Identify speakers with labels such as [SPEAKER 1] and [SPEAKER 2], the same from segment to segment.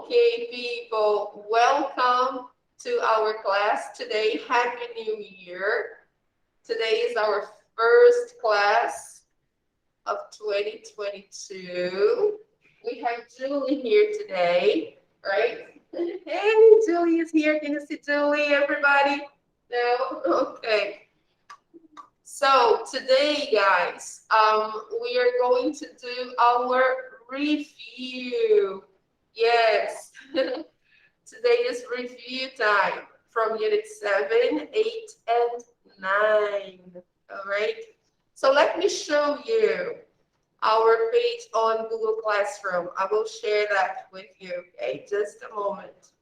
[SPEAKER 1] Okay, people, welcome to our class today. Happy New Year. Today is our first class of 2022. We have Julie here today, right? Hey, Julie is here. Can you see Julie, everybody? No? Okay. So today, guys, we are going to do our review. Yes. Today is review time from Unit 7, 8, and 9. All right. So let me show you our page on Google Classroom. I will share that with you. Okay, just a moment.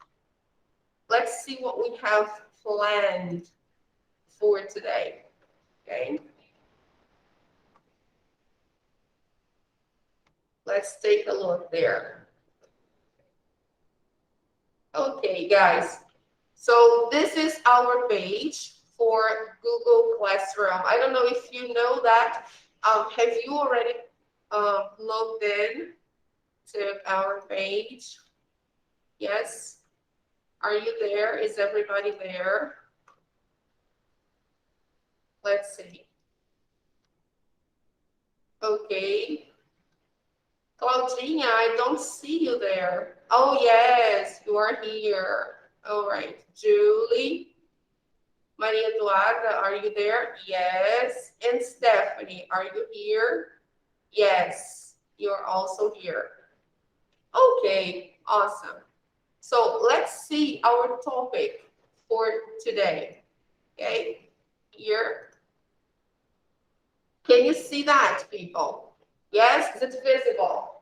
[SPEAKER 1] Let's see what we have planned for today. Okay. Let's take a look there. Okay, guys. So this is our page for Google Classroom. I don't know if you know that. Have you already logged in to our page? Yes? Are you there? Is everybody there? Let's see. Okay. Claudinha, I don't see you there. Oh, yes, you are here. All right. Julie, Maria Eduarda, are you there? Yes. And Stephanie, are you here? Yes, you're also here. Okay, awesome. So let's see our topic for today. Okay, here. Can you see that, people? Yes, is it visible?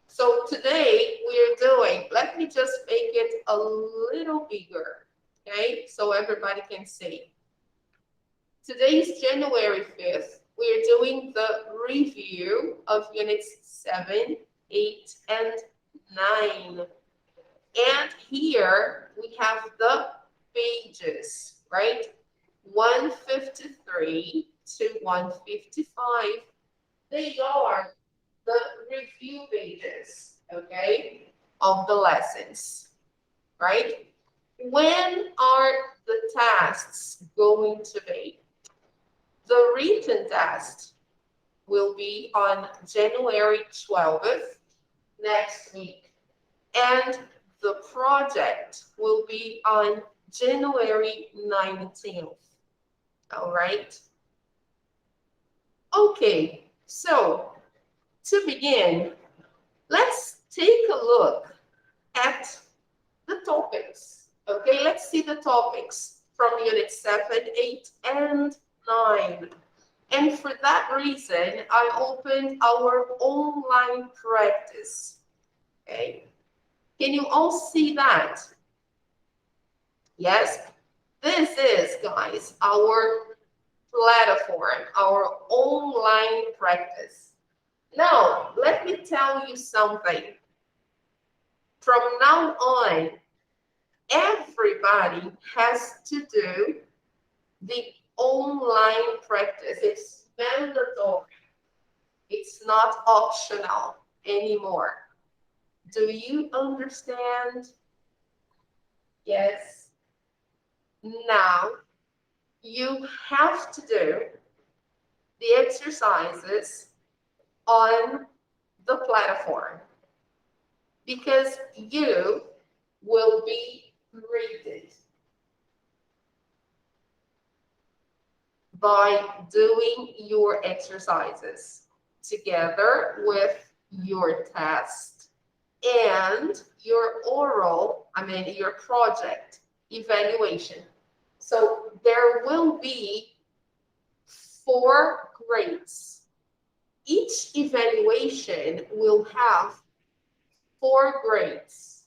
[SPEAKER 1] So today we are doing, let me just make it a little bigger, okay, so everybody can see. Today is January 5th. We are doing the review of Units 7, 8, and 9. And here we have the pages, right? 153 to 155. They are the review pages, okay, of the lessons, right? When are the tests going to be? The written test will be on January 12th, next week, and the project will be on January 19th, all right? Okay, so to begin, let's take a look at the topics. Okay, let's see the topics from Unit 7, 8, and 9. And for that reason, I opened our online practice. Okay, can you all see that? Yes, this is, guys, our platform, our online practice. Now, let me tell you something. From now on, everybody has to do the online practice. It's mandatory. It's not optional anymore. Do you understand? Yes. Now, you have to do the exercises on the platform because you will be graded by doing your exercises together with your test and your your project evaluation. So there will be 4 grades. Each evaluation will have 4 grades.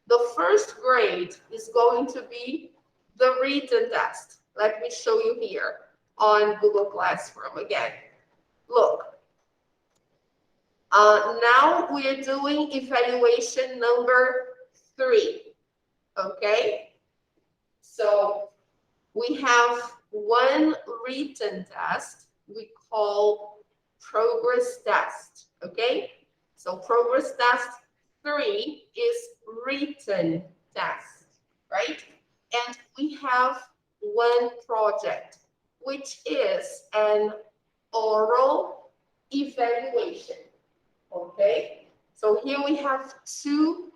[SPEAKER 1] The first grade is going to be the written test. Let me show you here on Google Classroom again. Look. Now we are doing evaluation number 3. Okay? So we have one written test we call progress test. Okay? So progress test 3 is written test, right? And we have one project, which is an oral evaluation, okay? So here we have two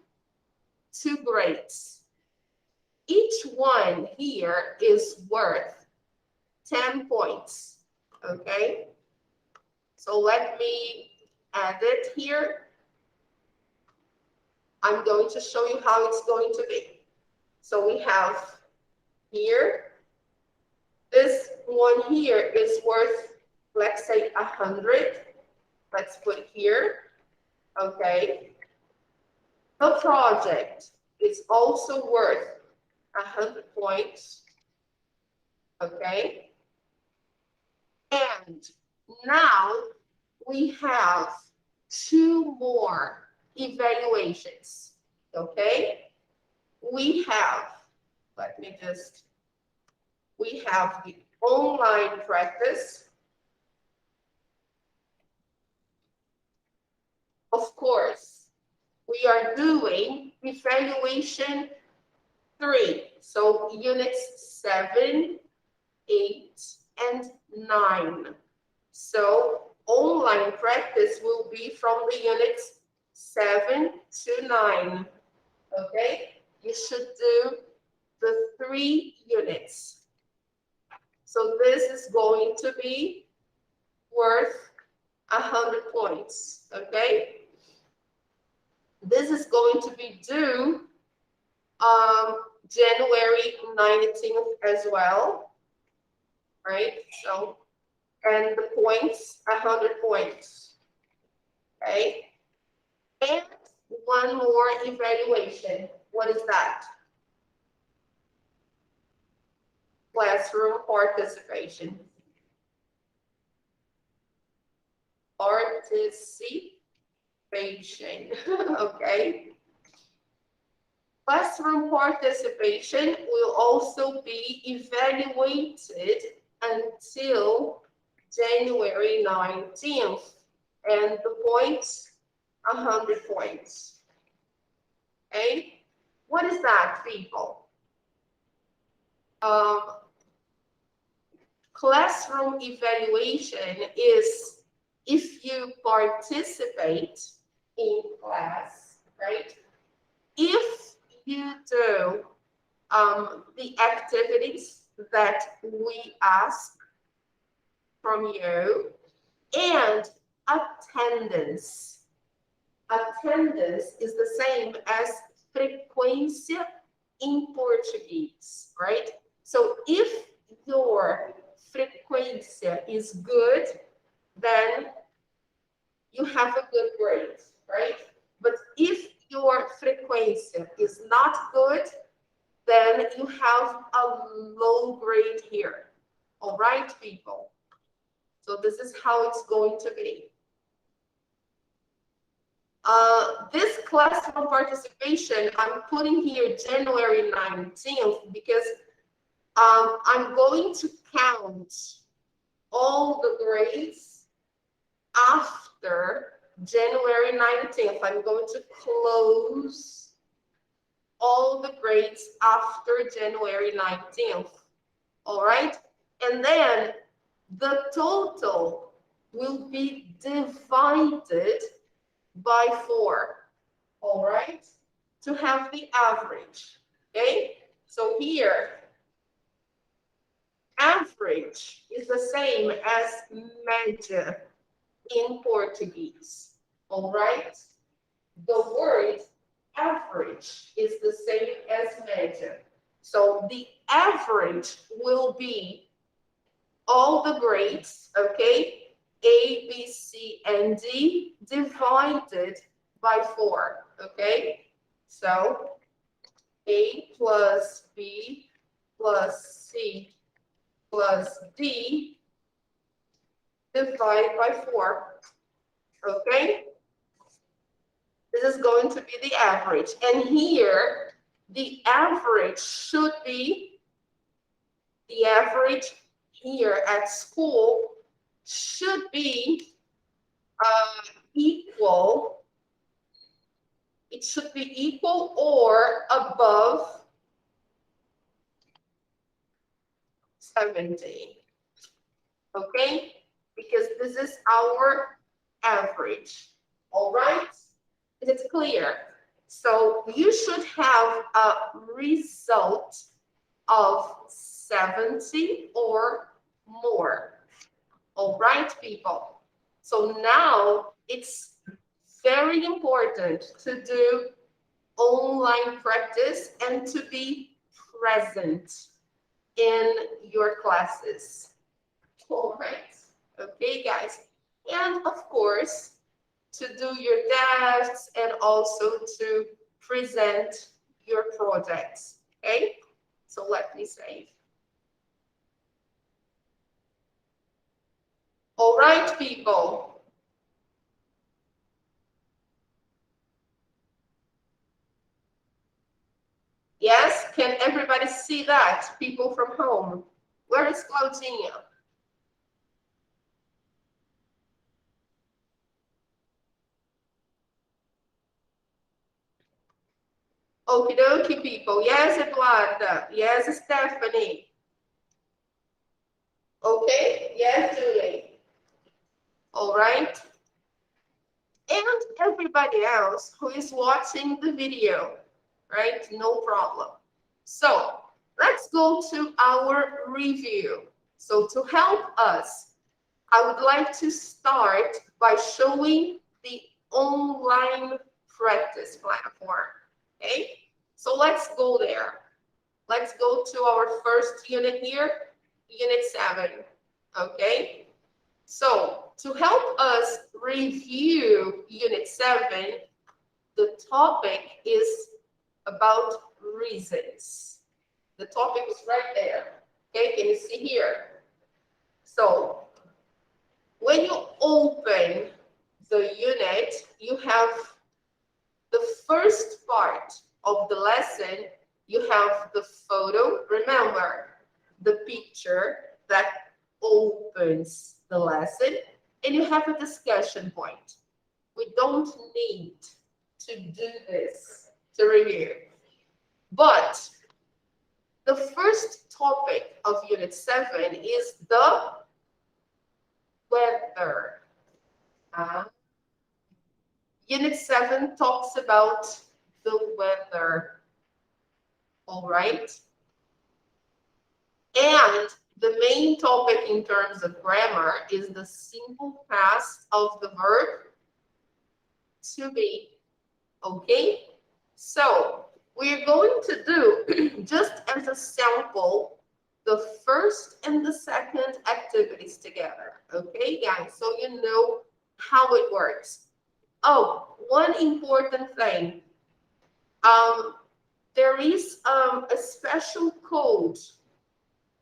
[SPEAKER 1] grades. Each one here is worth 10 points, okay? So let me add it here. I'm going to show you how it's going to be. So we have here, this one here is worth, let's say 100. Let's put here, okay? The project is also worth 100 points, okay? And now we have two more evaluations, okay? We have, we have the online practice. Of course, we are doing evaluation 3. So units 7, 8, and 9. So online practice will be from the units 7 to 9. Okay? You should do the 3 units. So this is going to be worth 100 points. Okay? This is going to be due January 19th as well, right? So, and the points, 100 points, okay? And one more evaluation. What is that? Classroom participation. Participation, okay? Classroom participation will also be evaluated until January 19th, and the points, 100 points. Okay? What is that, people? Classroom evaluation is if you participate in class, right? If you do the activities that we ask from you, and attendance. Attendance is the same as frequência in Portuguese, right? So if your frequência is good, then you have a good grade, right? But if your frequência is not good, then you have a low grade here. All right, people? So this is how it's going to be. This classroom participation, I'm putting here January 19th because I'm going to count all the grades after January 19th. I'm going to close all the grades after January 19th. All right? And then the total will be divided by 4. All right? To have the average. Okay? So here, average is the same as média in Portuguese. All right? The word average is the same as média. So the average will be all the grades, okay? A, B, C, and D divided by 4, okay? So A plus B plus C plus D divided by 4, okay? This is going to be the average. And here, the average should be, the average here at school should be equal, it it should be equal or above 70. Okay? Because this is our average. All right? Is it clear? So you should have a result of 70 or more. All right, people? So now it's very important to do online practice and to be present in your classes. All right. Okay, guys. And of course, to do your tests and also to present your projects. Okay? So let me save. All right, people. Yes, can everybody see that? People from home. Where is Claudinha? Okie dokie, people. Yes, Eduarda. Yes, Stephanie. Okay. Yes, Julie. All right. And everybody else who is watching the video, right? No problem. So let's go to our review. So to help us, I would like to start by showing the online practice platform. Okay, so let's go there. Let's go to our first unit here, unit 7. Okay, so to help us review unit 7, the topic is about reasons. The topic is right there. Okay, can you see here? So when you open the unit, you have the first part of the lesson. You have the photo. Remember, the picture that opens the lesson. And you have a discussion point. We don't need to do this to review. But the first topic of Unit 7 is the weather. Unit 7 talks about the weather. All right? And the main topic in terms of grammar is the simple past of the verb to be. Okay? So we're going to do, just as a sample, the first and the second activities together. Okay, guys? So you know how it works. Oh, one important thing. There is a special code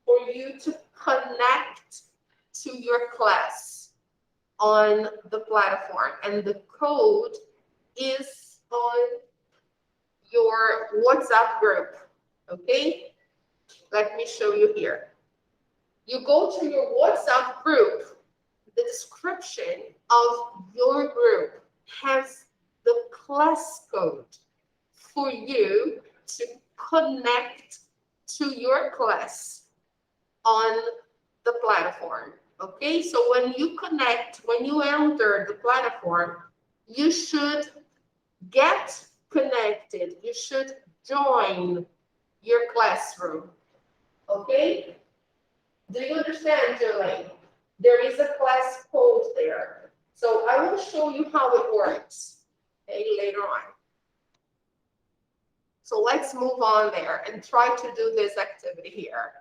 [SPEAKER 1] for you to connect to your class on the platform. And the code is on your WhatsApp group. Okay? Let me show you here. You go to your WhatsApp group. The description of your group has the class code for you to connect to your class on the platform. Okay, so when you connect, when you enter the platform, you should get connected. You should join your classroom. Okay? Do you understand, Julie? There is a class code there. So I will show you how it works, okay, later on. So let's move on there and try to do this activity here.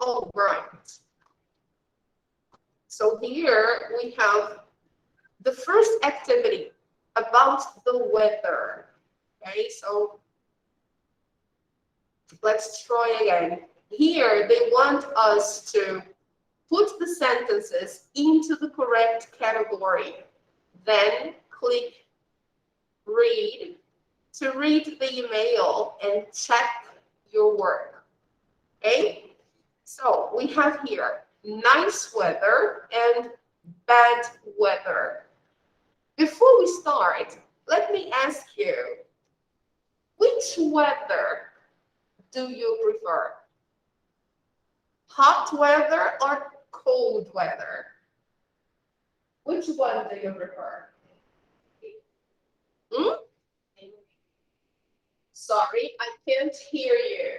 [SPEAKER 1] All right. So here we have the first activity about the weather. Okay, so let's try again. Here they want us to put the sentences into the correct category. Then click read to read the email and check your work. Okay? So we have here nice weather and bad weather. Before we start, let me ask you, which weather do you prefer? Hot weather or cold weather? Which one do you prefer? Hmm? Sorry, I can't hear you.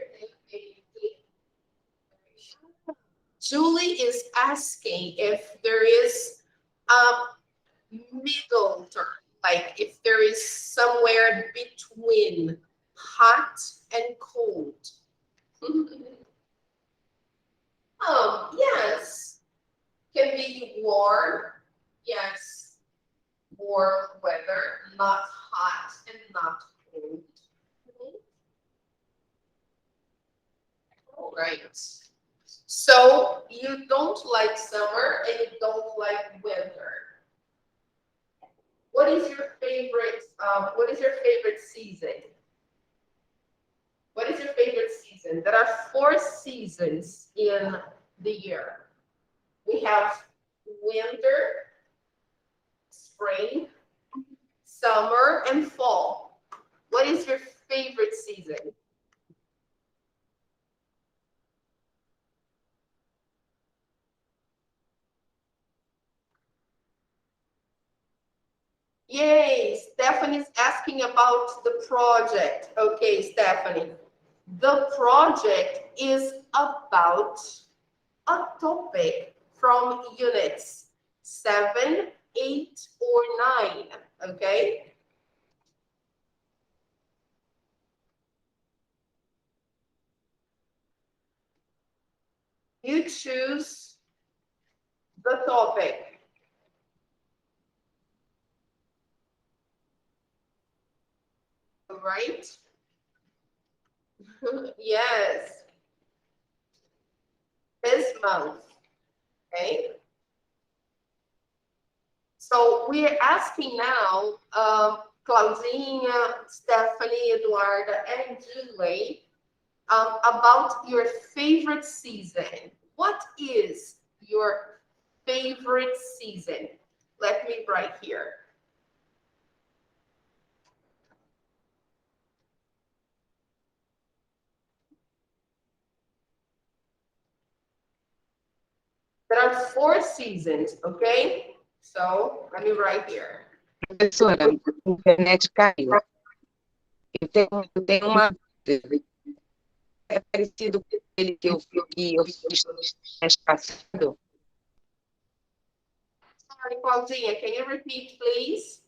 [SPEAKER 1] Julie is asking if there is a middle term, like if there is somewhere between hot and cold. Yes, can be warm. Yes, warm weather, not hot and not cold. All right. So you don't like summer and you don't like winter. What is your favorite? What is your favorite season? What is your favorite season? There are 4 seasons in the year. We have winter, spring, summer, and fall. What is your favorite season? Yay, Stephanie's asking about the project. Okay, Stephanie. The project is about a topic from units 7, 8, or 9, okay? You choose the topic. Right? Yes. This month, okay? So we're asking now, Claudinha, Stephanie, Eduarda, and Julie, about your favorite season. What is your favorite season? Let me write here. There are 4 seasons, okay? So let me write here.
[SPEAKER 2] Professora, a internet caiu. Eu tenho uma. É parecido com aquele que eu fiz no mês passado.
[SPEAKER 1] Sorry, Claudinha, can you repeat, please?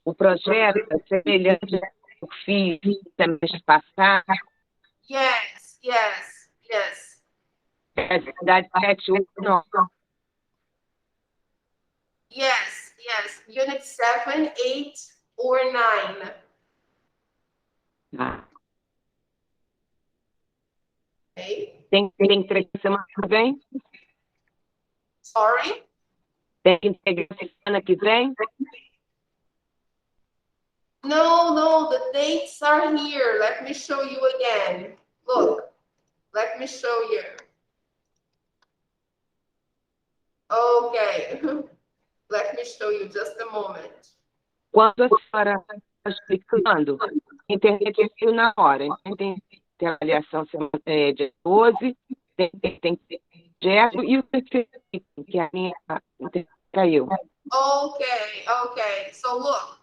[SPEAKER 2] O projeto é semelhante ao que eu fiz no mês passado.
[SPEAKER 1] Yes, yes, yes.
[SPEAKER 2] É a cidade 789.
[SPEAKER 1] Yes, yes. Unit 7, 8, or 9.
[SPEAKER 2] Ah.
[SPEAKER 1] Okay.
[SPEAKER 2] Tem que entregar semana que vem?
[SPEAKER 1] Sorry?
[SPEAKER 2] Tem que entregar semana que vem?
[SPEAKER 1] No, the dates are here. Let me show you again. Look, let me show you. Okay. Let me show you just a moment.
[SPEAKER 2] Quando a senhora está explicando, a internet caiu na hora. Então, tem a avaliação dia 12, tem projeto e o terceiro, que a minha internet caiu.
[SPEAKER 1] Okay. So look,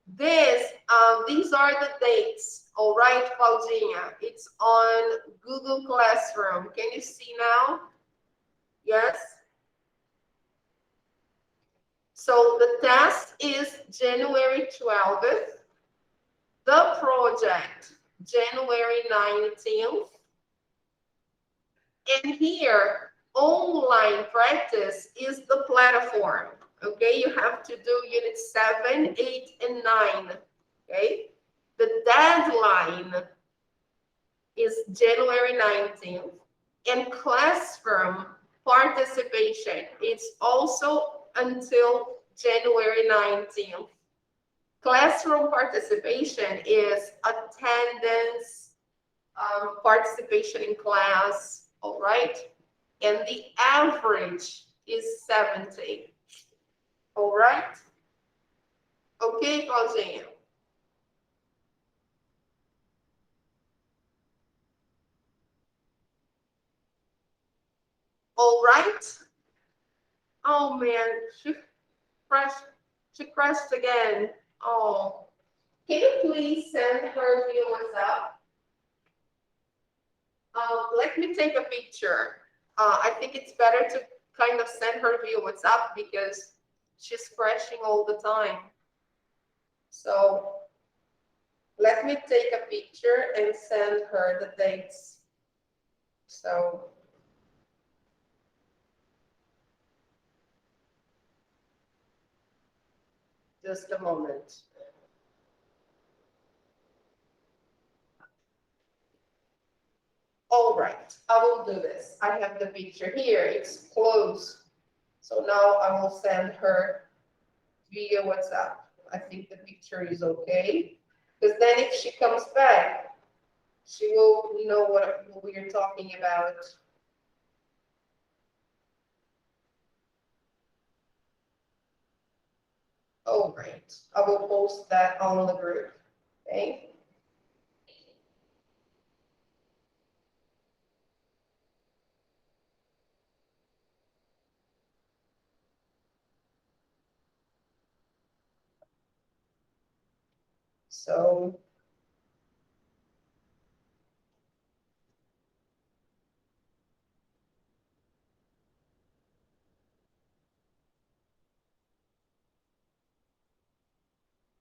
[SPEAKER 1] these are the dates. All right, Claudinha. It's on Google Classroom. Can you see now? Yes. So the test is January 12th. The project, January 19th. And here, online practice is the platform. Okay, you have to do unit 7, 8, and 9. Okay, the deadline is January 19th. And classroom participation is also until January 19th. Classroom participation is attendance, participation in class, all right? And the average is 70, all right? Ok, Claudinha? All right? Oh man, she crashed again. Oh, can you please send her via WhatsApp? Let me take a picture. I think it's better to kind of send her via WhatsApp because she's crashing all the time. So let me take a picture and send her the dates. So just a moment. All right, I will do this. I have the picture here. It's close. So now I will send her via WhatsApp. I think the picture is okay. Because then if she comes back, she will know what we are talking about. All right, I will post that on the group. Okay. So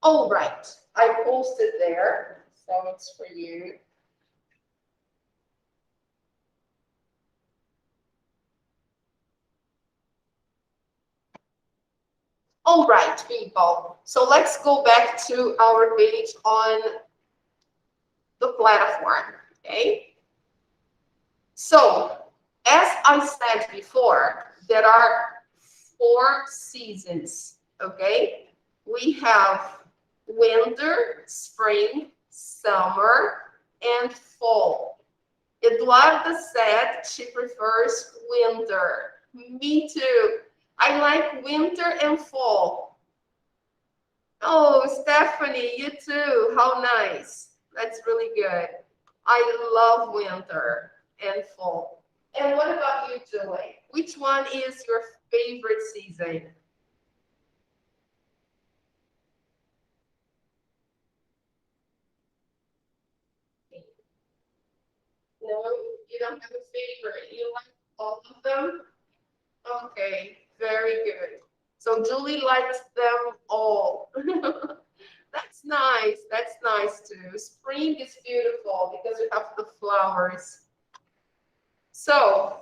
[SPEAKER 1] all right, I posted there, so it's for you. All right, people. So let's go back to our page on the platform, okay? So, as I said before, there are 4 seasons, okay? We have winter, spring, summer, and fall. Eduarda said she prefers winter. Me too. I like winter and fall. Oh, Stephanie, you too. How nice. That's really good. I love winter and fall. And what about you, Julie? Which one is your favorite season? No, you don't have a favorite. You like all of them? Okay, very good. So Julie likes them all. That's nice. That's nice too. Spring is beautiful because you have the flowers. So,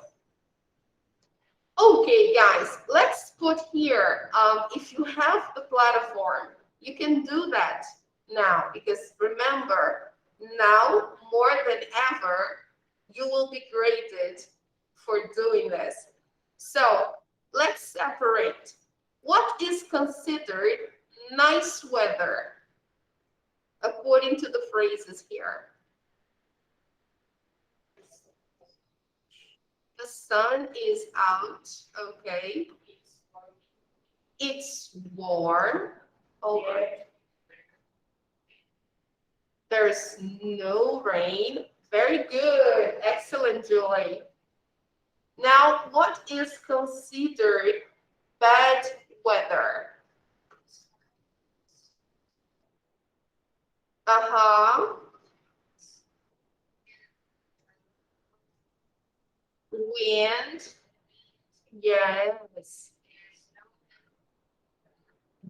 [SPEAKER 1] okay, guys, let's put here. If you have the platform, you can do that now because remember, now more than ever, you will be graded for doing this. So let's separate. What is considered nice weather according to the phrases here? The sun is out, okay. It's warm, all right. There's no rain. Very good. Excellent, Julie. Now, what is considered bad weather? Uh-huh. Wind. Yes.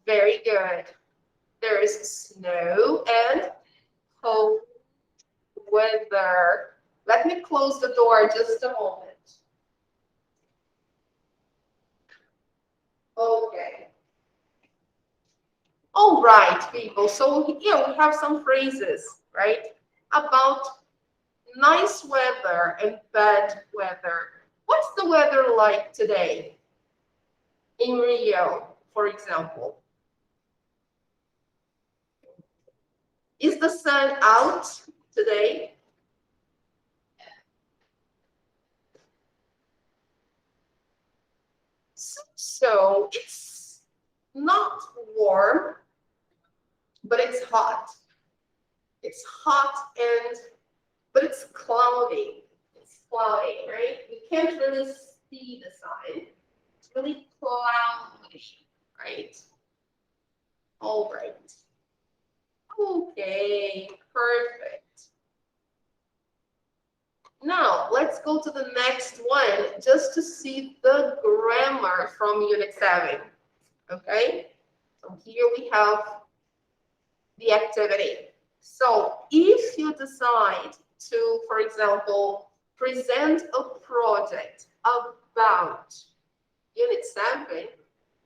[SPEAKER 1] Very good. There's snow and cold weather. Let me close the door just a moment. Okay. All right, people. So yeah, we have some phrases, right? About nice weather and bad weather. What's the weather like today in Rio, for example? Is the sun out today? So it's not warm, but it's hot. It's hot but it's cloudy. It's cloudy, right? You can't really see the sign. It's really cloudy, right? All right. Okay, perfect. Now, let's go to the next one just to see the grammar from Unit 7. Okay? So here we have the activity. So if you decide to, for example, present a project about Unit 7,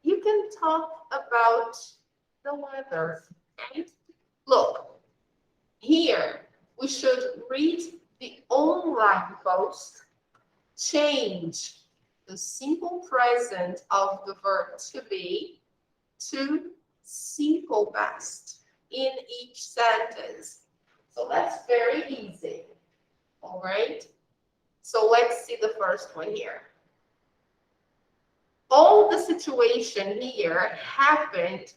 [SPEAKER 1] you can talk about the weather. Okay? Look, here we should read the online post, change the simple present of the verb to be to simple past in each sentence. So that's very easy. All right. So let's see the first one here. All the situation here happened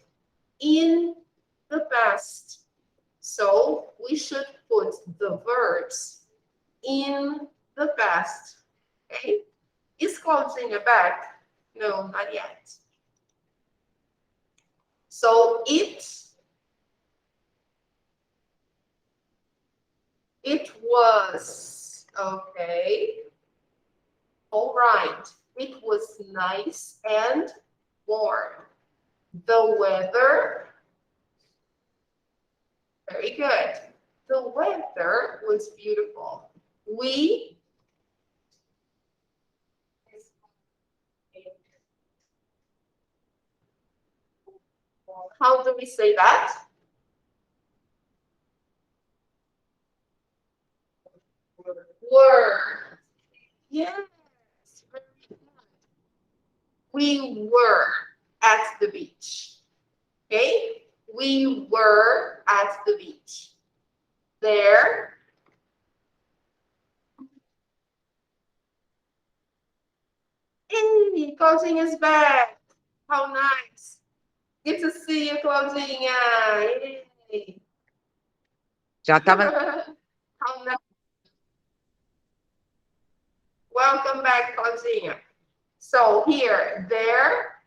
[SPEAKER 1] in the past. So we should put the verbs in the past. Okay? Is Claudinha back? No, not yet. So it was, okay. All right. It was nice and warm. The weather, very good. The weather was beautiful. How do we say that? Were. Yes. Very good. We were at the beach. Okay? We were at the beach. There. Hey, Claudinha is back. How nice. Good to see you, Claudinha. Yay.
[SPEAKER 2] Já estava.
[SPEAKER 1] How nice. Welcome back, Claudinha. So here, there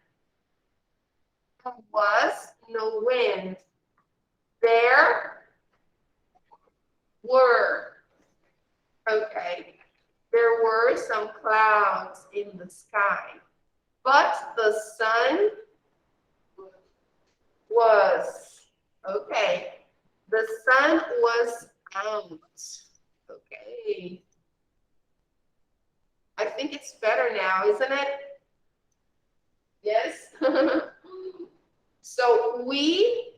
[SPEAKER 1] was no wind. There were. Okay. There were some clouds in the sky, but the sun was. Okay. The sun was out. Okay. I think it's better now, isn't it? Yes. So we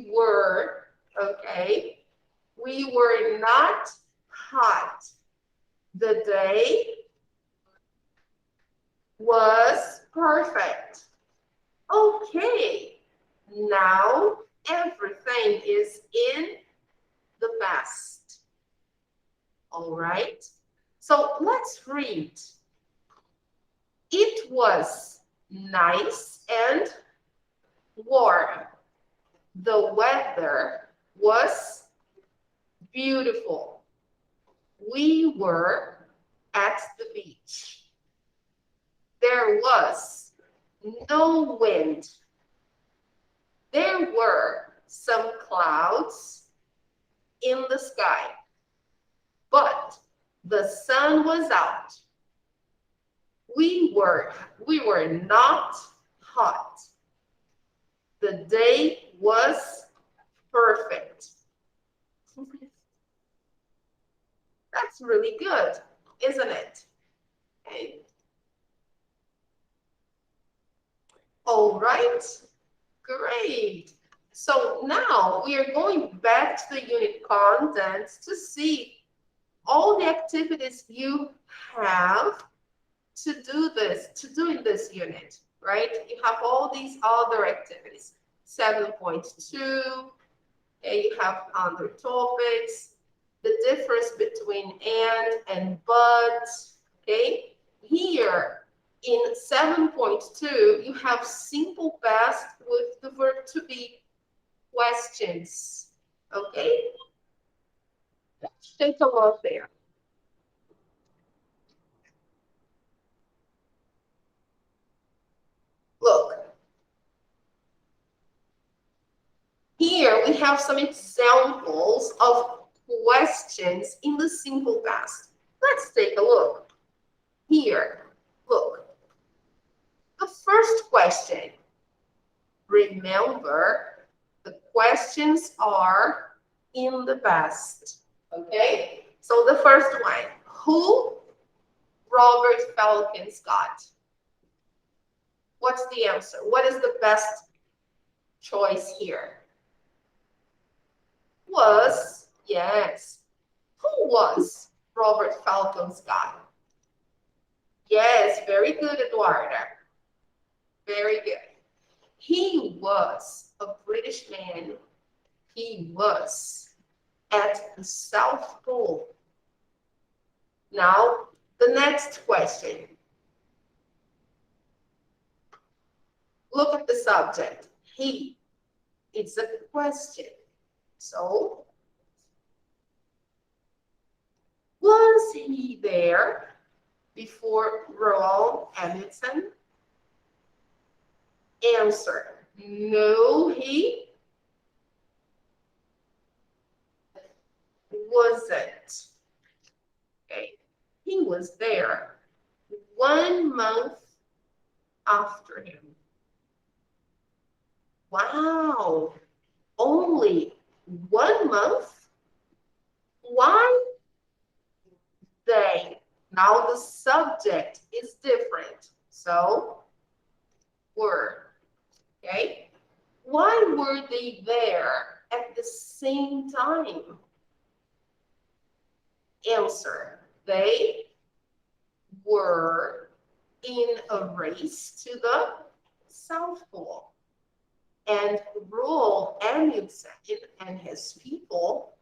[SPEAKER 1] were, okay. We were not hot. The day was perfect. Okay. Now everything is in the past. All right. So let's read. It was nice and warm. The weather was beautiful. We were at the beach. There was no wind. There were some clouds in the sky, but the sun was out. We were not hot. The day was perfect. That's really good, isn't it? Okay. All right, great. So now we are going back to the unit contents to see all the activities you have to do in this unit, right? You have all these other activities. 7.2, and you have other topics, the difference between and but, okay? here in 7.2, you have simple past with the verb to be, questions. Okay? Let's take a look there. Look. Here we have some examples of questions in the simple past. Let's take a look. Here, look. The first question. Remember, the questions are in the past. Okay? So the first one. Who Robert Falcon Scott? What's the answer? What is the best choice here? Was, yes. Who was Robert Falcon Scott? Yes, very good, Eduardo. Very good. He was a British man. He was at the South Pole. Now, the next question. Look at the subject. He. It's a question. So, was he there before Roald Amundsen? Answer. No, he wasn't. Okay. He was there 1 month after him. Wow. Only 1 month? Why? They. Now the subject is different. So, were. Okay? Why were they there at the same time? Answer. They were in a race to the South Pole. And Roald Amundsen and his people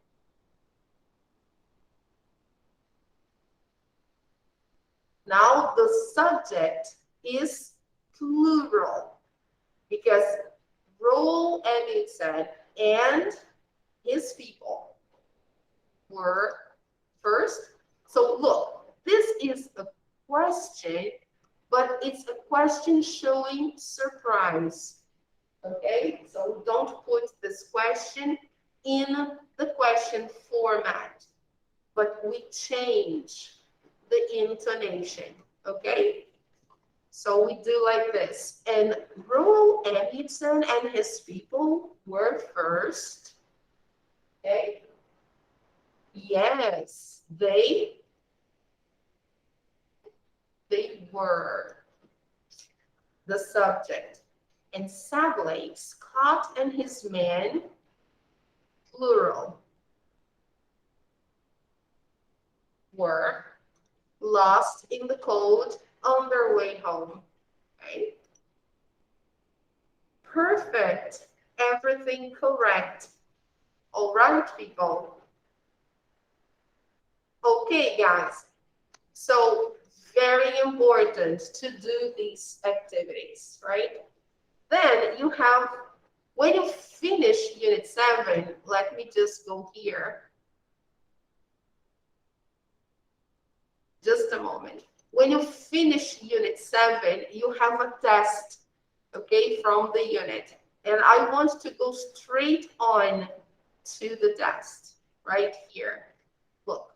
[SPEAKER 1] now the subject is plural because Roald Amundsen and his people were first. So look, this is a question, but it's a question showing surprise. Okay, so don't put this question in the question format, but we change the intonation. Okay, so we do like this. And Roald Amundsen and his people were first. Okay, yes, they were the subject. And Sablé, Scott and his men, plural, were lost in the cold on their way home. Okay? Perfect. Everything correct. All right, people. Okay, guys. So very important to do these activities, right? Then you have, when you finish Unit 7, let me just go here. Just a moment. When you finish Unit 7, you have a test, okay, from the unit. And I want to go straight on to the test, right here. Look,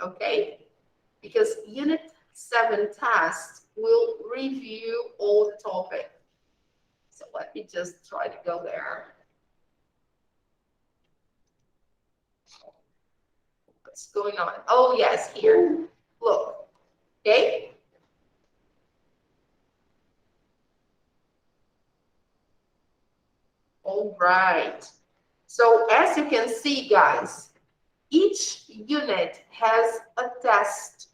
[SPEAKER 1] okay? Because Unit 7 test will review all the topic. So let me just try to go there. What's going on? Oh, yes, here. Look, okay? All right. So as you can see, guys, each unit has a test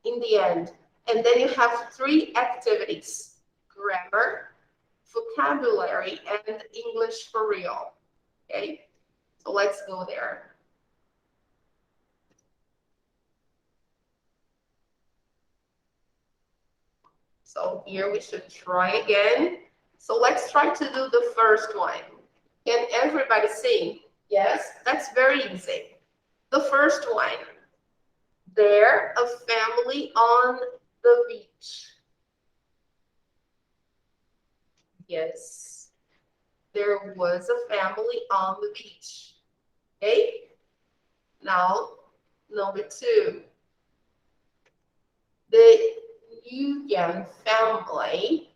[SPEAKER 1] in the end. And then you have 3 activities: grammar, vocabulary, and English for real. Okay, so let's go there. So here we should try again. So let's try to do the first one. Can everybody sing? Yes, that's very easy. The first one. They're a family on the beach. Yes, there was a family on the beach. Okay, now number two. The Nguyen family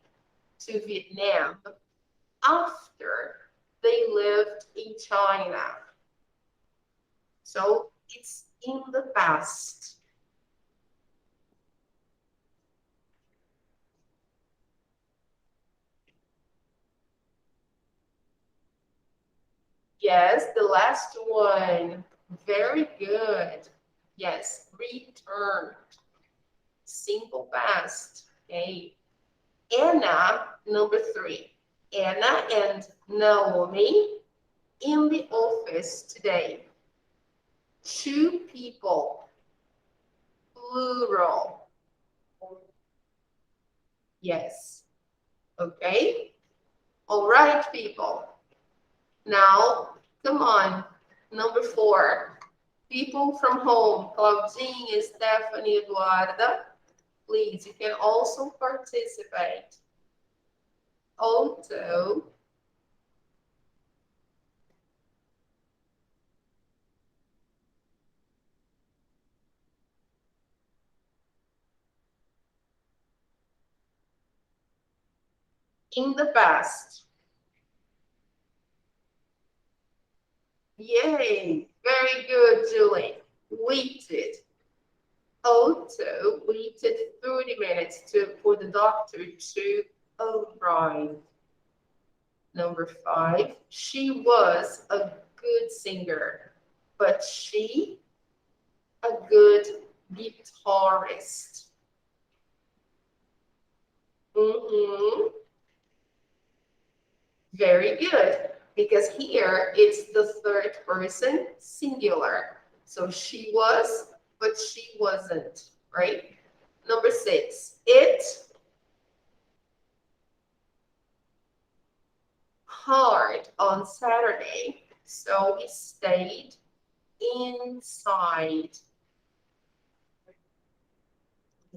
[SPEAKER 1] to Vietnam after they lived in China. So it's in the past. Yes, the last one. Very good. Yes, returned. Simple past. Okay. Anna, number three. Anna and Naomi in the office today. Two people. Plural. Yes. Okay. All right, people. Now, come on. Number four. People from home. Claudine, Stephanie, Eduarda. Please, you can also participate. Also, in the past. Yay, very good, Julie. Waited. Also, waited 30 minutes for the doctor to arrive. Number five, she was a good singer, but she a good guitarist. Very good, because here it's the third person singular. So she was, but she wasn't, right? Number six, it hard on Saturday, so we stayed inside.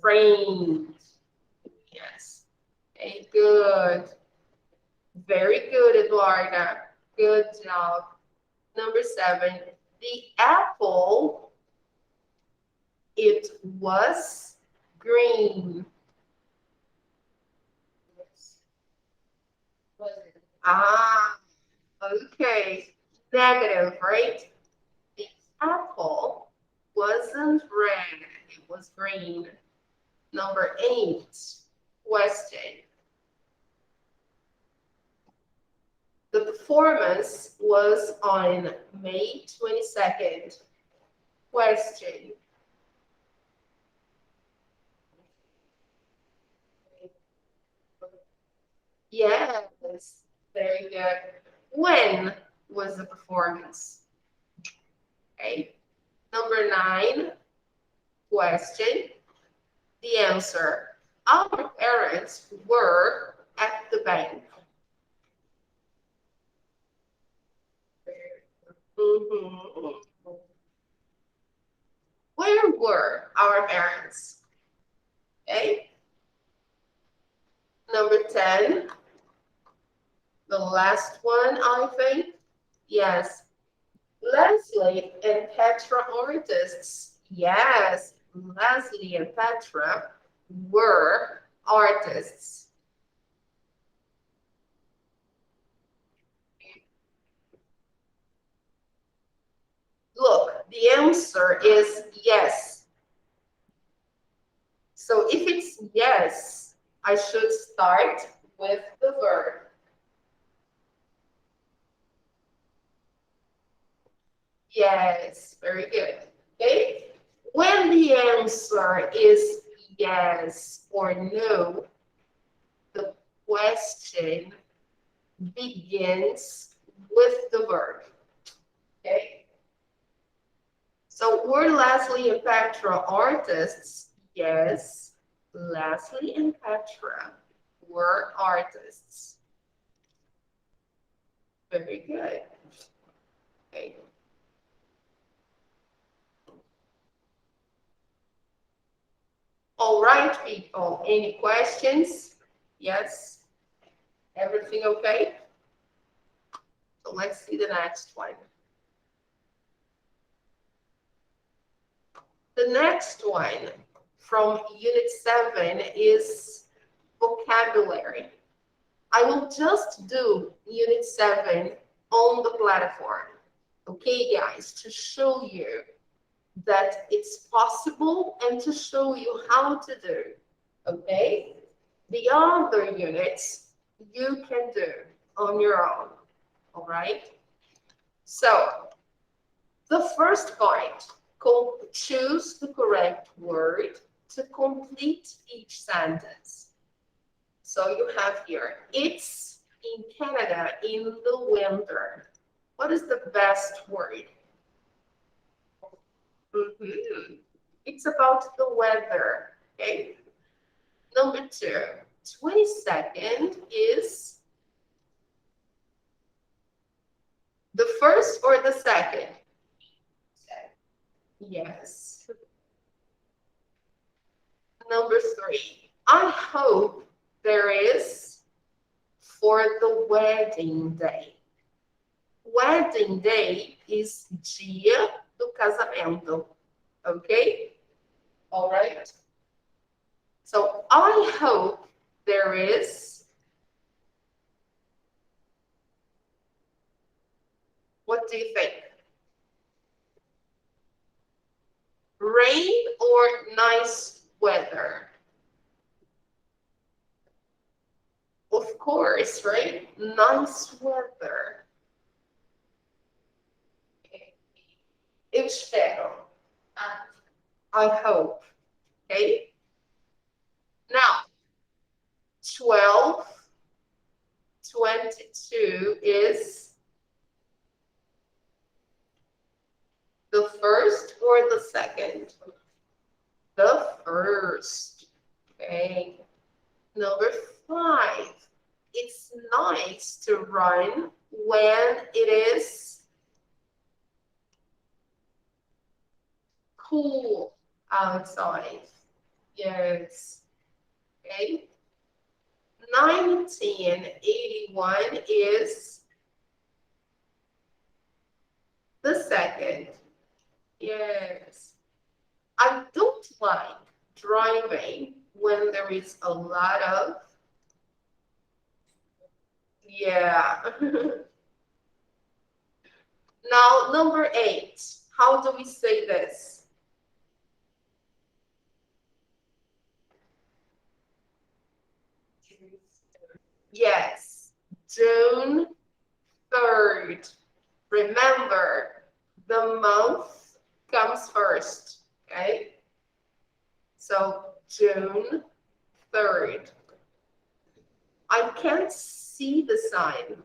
[SPEAKER 1] Rained. Yes. Okay, good. Very good, Eduarda. Good job. Number seven, the apple, it was green. Ah, okay. Negative, right? The apple wasn't red, it was green. Number eight, question. The performance was on May 22nd. Question. Yes, very good. When was the performance? Okay. Number nine, question. The answer. Our parents were at the bank. Mhm. Where were our parents? Okay. Number 10, the last one, I think. Yes. Leslie and Petra artists. Yes, Leslie and Petra were artists. Look, the answer is yes. So if it's yes, I should start with the verb. Yes, very good. Okay. When the answer is yes or no, the question begins with the verb. Okay. So were Leslie and Petra artists? Yes. Leslie and Petra were artists. Very good. Okay. All right, people. Any questions? Yes? Everything okay? So let's see the next one. The next one from Unit 7 is vocabulary. I will just do Unit 7 on the platform, okay, guys, to show you that it's possible and to show you how to do, okay? The other units you can do on your own, all right? So, the first part, choose the correct word to complete each sentence. So you have here, it's in Canada in the winter. What is the best word? It's about the weather, okay? Number 2, 22nd is the first or the second? Yes. Number 3, I hope there is for the wedding day. Wedding day is dia do casamento, okay? All right? So I hope there is, what do you think? Rain or nice weather? Of course, right? Nice weather. Eu espero. I hope. Okay? Now, 12, 22 is the first or the second? The first. Okay. Number 5. It's nice to run when it is cool outside. Yes. Okay. 1981 is the second. Yes. I don't like driving when there is a lot of, yeah. Now, number 8. How do we say this? Yes, June 3rd. Remember, the month comes first, okay? So, June 3rd. I can't see the sign.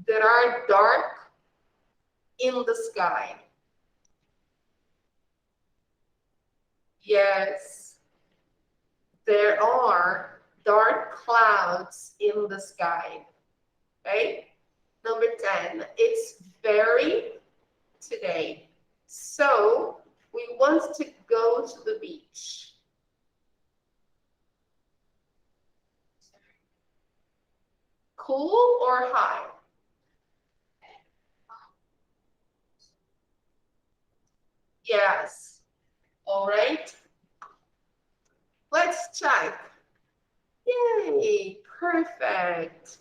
[SPEAKER 1] There are dark in the sky. Yes, there are dark clouds in the sky. Okay? Number 10, it's very today. So we want to go to the beach. Cool or high? Yes. All right. Let's check. Yay, perfect.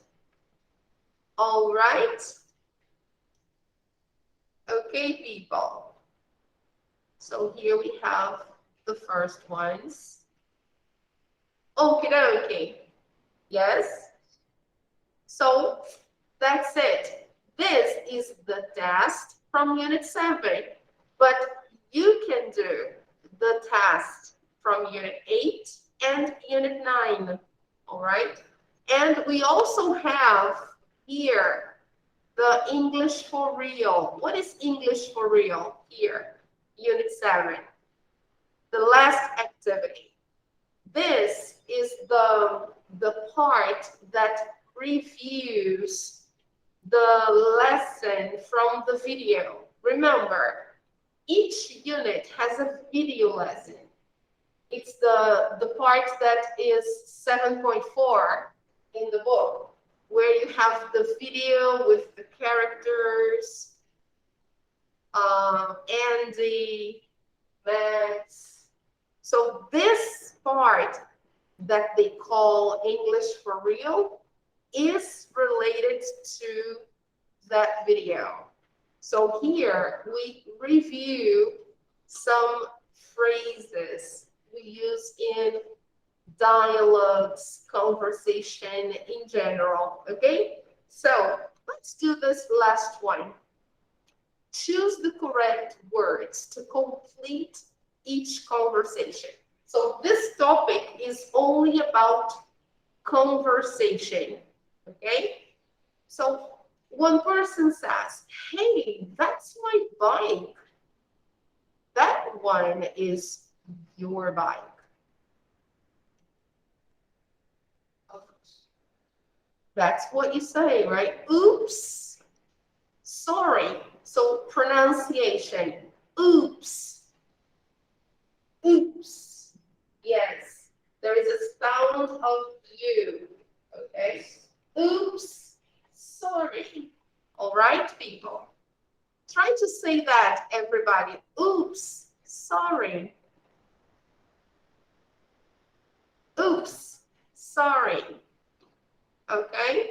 [SPEAKER 1] All right. Okay, people. So here we have the first ones. Okay, okay. Yes. So that's it. This is the test from Unit 7, but you can do the test from Unit 8 and Unit 9, all right? And we also have here the English for real. What is English for real here? Unit 7, the last activity. This the part that reviews the lesson from the video. Remember, each unit has a video lesson. It's the part that is 7.4 in the book, where you have the video with the characters, Andy, Max. So this part that they call English for Real is related to that video. So here we review some phrases we use in dialogues, conversation in general, okay? So let's do this last one. Choose the correct words to complete each conversation. So this topic is only about conversation, okay? So one person says, hey, that's my bike. That one is your bike. That's what you say, right? Oops. Sorry. So pronunciation. Oops. Oops. Yes. There is a sound of you. Okay. Oops. Sorry. All right, people. Try to say that, everybody. Oops. Sorry. Oops. Sorry. Okay.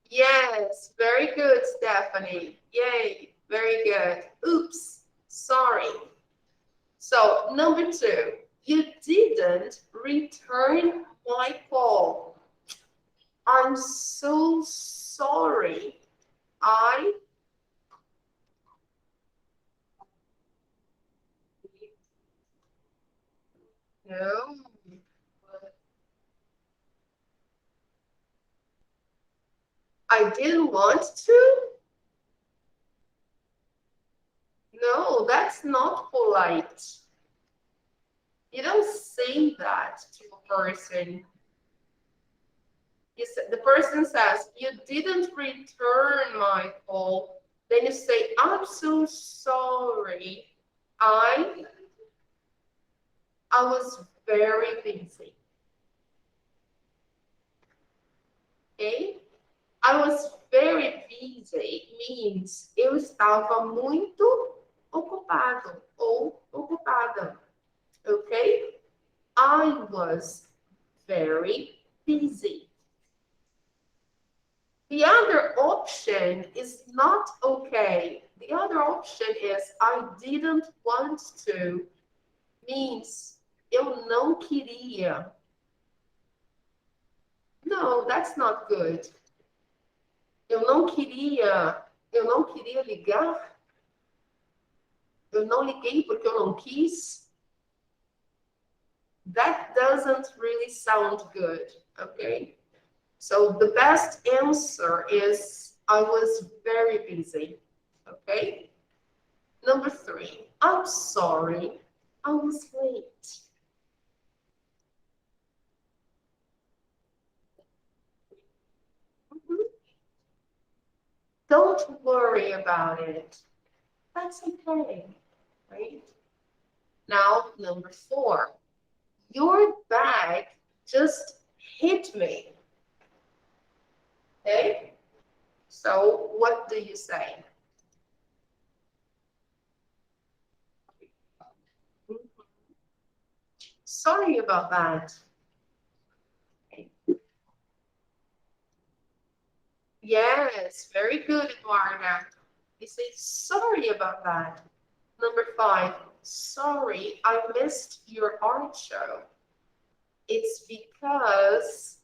[SPEAKER 1] Yes, very good, Stephanie. Yay, very good. Oops, sorry. So, number 2, you didn't return my call. I'm so sorry. No. I didn't want to? No, that's not polite. You don't say that to a person. The person says, you didn't return my call. Then you say, I'm so sorry. I was very busy. Okay? I was very busy means eu estava muito ocupado ou ocupada. Okay? I was very busy. The other option is not okay. The other option is I didn't want to. Means eu não queria. No, that's not good. Eu não queria ligar. Eu não liguei porque eu não quis. That doesn't really sound good, okay? So the best answer is I was very busy, okay? Number 3, I'm sorry, I was late. Don't worry about it. That's okay, right? Now, number 4, your bag just hit me. Okay? So what do you say? Sorry about that. Okay. Yes, very good, Eduarda. You say sorry about that. Number 5, sorry, I missed your art show. It's because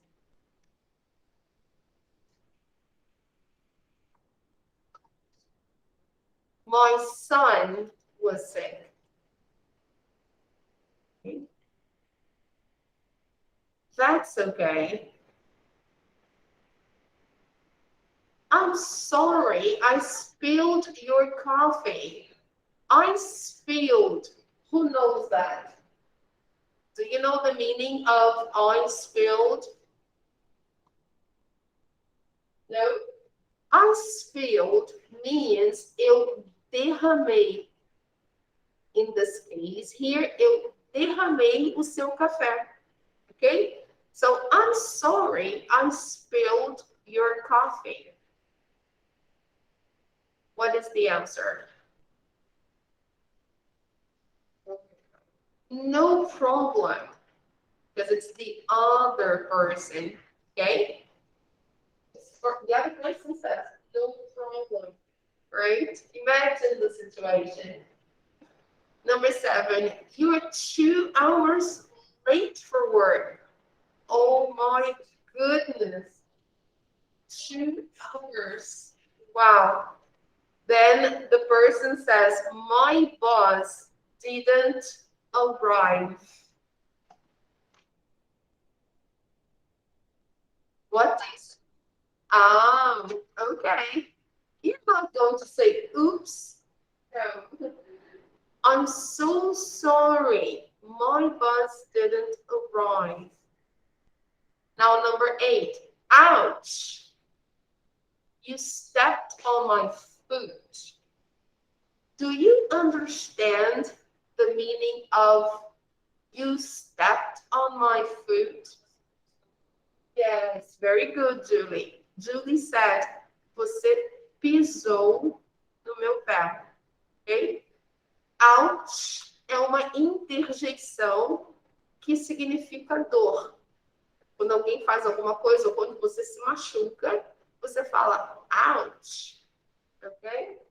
[SPEAKER 1] my son was sick. Okay. That's okay. I'm sorry, I spilled your coffee. I spilled. Who knows that? Do you know the meaning of unspilled? No? Unspilled means eu derramei. In this case here, eu derramei o seu café. Okay? So I'm sorry, I spilled your coffee. What is the answer? No problem, because it's the other person. Okay? The other person says, no problem, right? Imagine the situation. Number 7, you are 2 hours late for work. Oh my goodness. 2 hours. Wow. Then the person says, my boss didn't arrive. What is? Okay. You're not going to say, oops. No. I'm so sorry. My bus didn't arrive. Now, number 8. Ouch. You stepped on my foot. Do you understand the meaning of you stepped on my foot? Yes, very good, Julie. Julie said, você pisou no meu pé. Ok? Ouch é uma interjeição que significa dor. Quando alguém faz alguma coisa ou quando você se machuca, você fala ouch. Ok?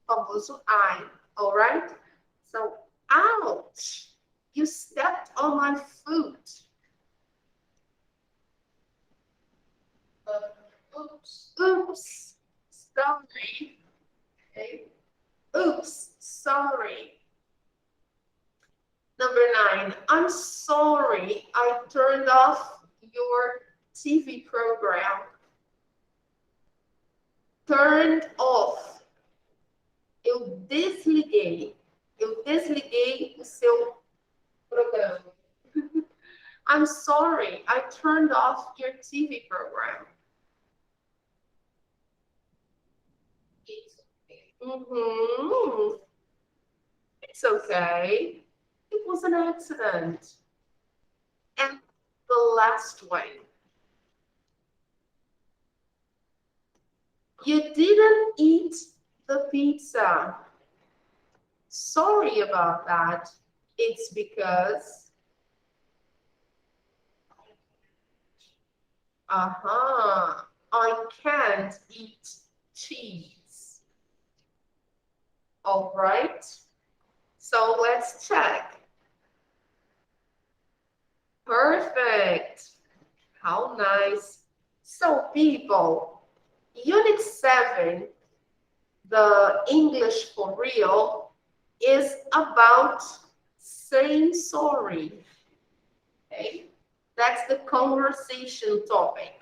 [SPEAKER 1] Famoso I. Alright? So, ouch. You stepped on my foot. Oops. Oops. Sorry. Okay. Oops. Sorry. Number 9. I'm sorry I turned off your TV program. Turned off. Eu desliguei. Eu desliguei o seu programa. I'm sorry, I turned off your TV program. It's okay. It was an accident. And the last one. You didn't eat the pizza. Sorry about that. It's because I can't eat cheese. All right. So let's check. Perfect. How nice. So people, Unit 7, the English for real, is about saying sorry. Okay? That's the conversation topic.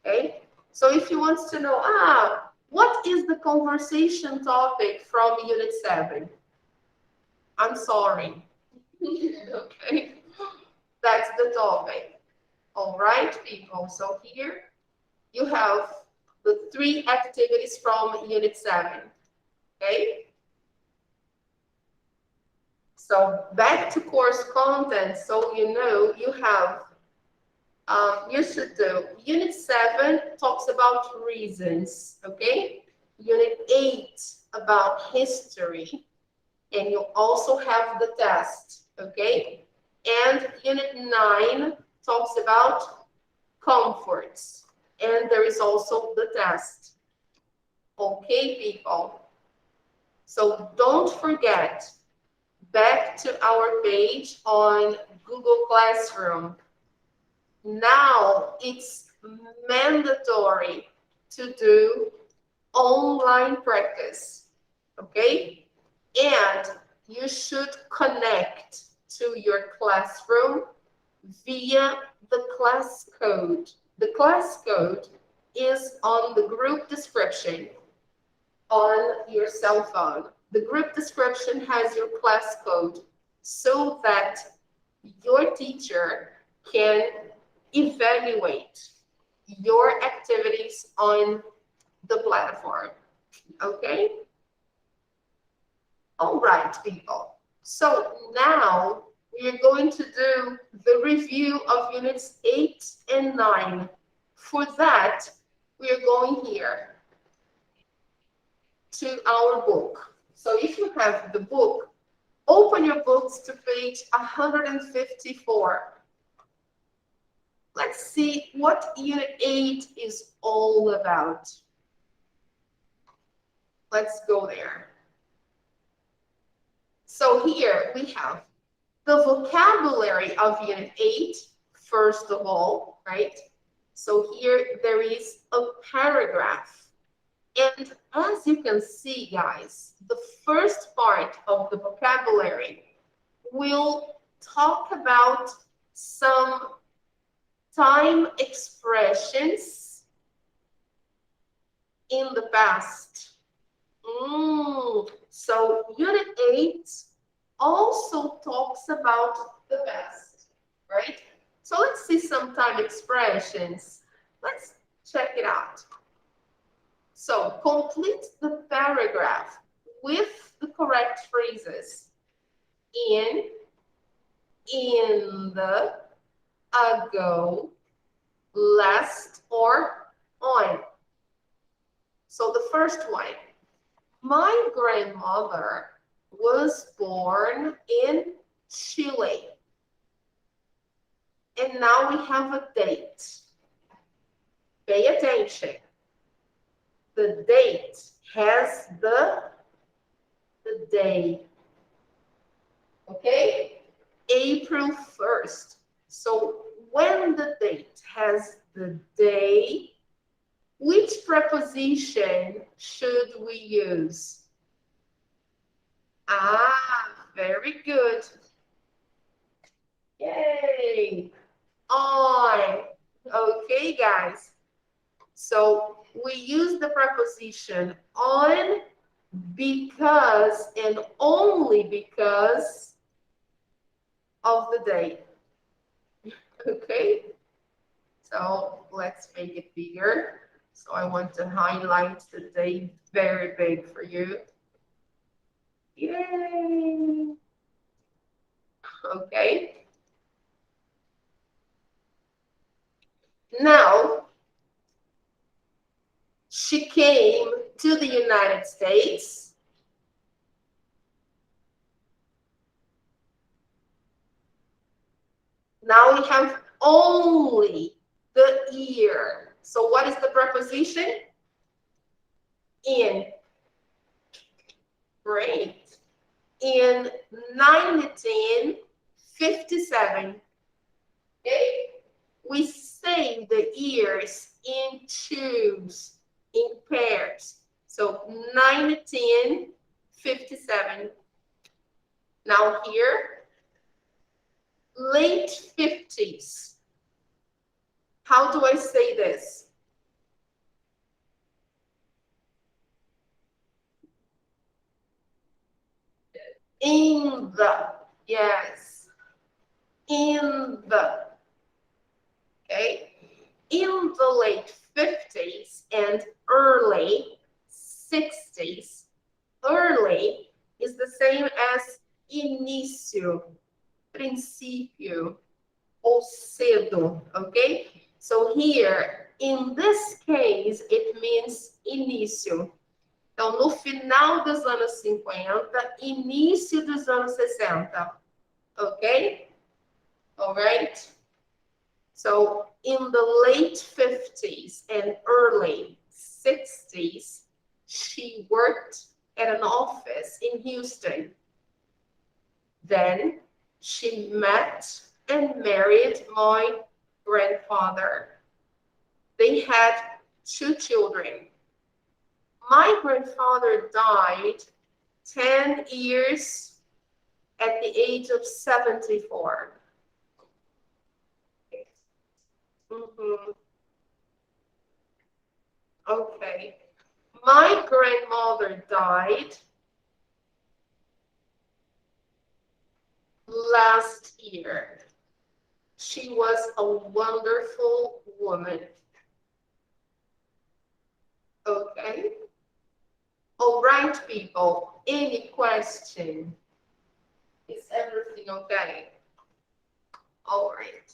[SPEAKER 1] Okay? So if you want to know, what is the conversation topic from Unit 7? I'm sorry. Okay? That's the topic. All right, people. So here you have the 3 activities from Unit 7. Okay? So back to course content. So you know you have, you should do. Unit 7 talks about reasons. Okay? Unit 8 about history. And you also have the test. Okay? And Unit 9 talks about comforts. And there is also the test. Okay, people? So don't forget, back to our page on Google Classroom. Now it's mandatory to do online practice. Okay? And you should connect to your classroom via the class code. The class code is on the group description on your cell phone. The group description has your class code so that your teacher can evaluate your activities on the platform. Okay? All right, people. So now we are going to do the review of units 8 and 9. For that, we are going here to our book. So if you have the book, open your books to page 154. Let's see what Unit 8 is all about. Let's go there. So here we have the vocabulary of Unit 8, first of all, right? So here there is a paragraph. And as you can see, guys, the first part of the vocabulary will talk about some time expressions in the past. So Unit 8 also talks about the past, right? So let's see some time expressions. Let's check it out. So complete the paragraph with the correct phrases. In the, ago, last, or on. So the first one, my grandmother was born in Chile. And now we have a date. Pay attention. The date has the day. Okay? April 1st. So when the date has the day, which preposition should we use? Ah, very good. Yay. On. Okay, guys. So we use the preposition on because and only because of the day. Okay? So let's make it bigger. So I want to highlight the day very big for you. Yay! Okay. Now, she came to the United States. Now we have only the year. So what is the preposition? In. Great. In 1957. Okay? We say the years in twos, in pairs. So 1957. Now here, late 50s. How do I say this? In the, yes. In the, okay? In the late 50s and early 60s, early is the same as início, princípio, ou cedo, okay? So here, in this case, it means início. Então, no final dos anos 50, início dos anos 60, okay? All right? So, in the late 50s and early 60s, she worked at an office in Houston. Then, she met and married my grandfather. They had 2 children. My grandfather died 10 years at the age of 74. Okay. My grandmother died last year. She was a wonderful woman. Okay. All right, people. Any question? Is everything okay? All right.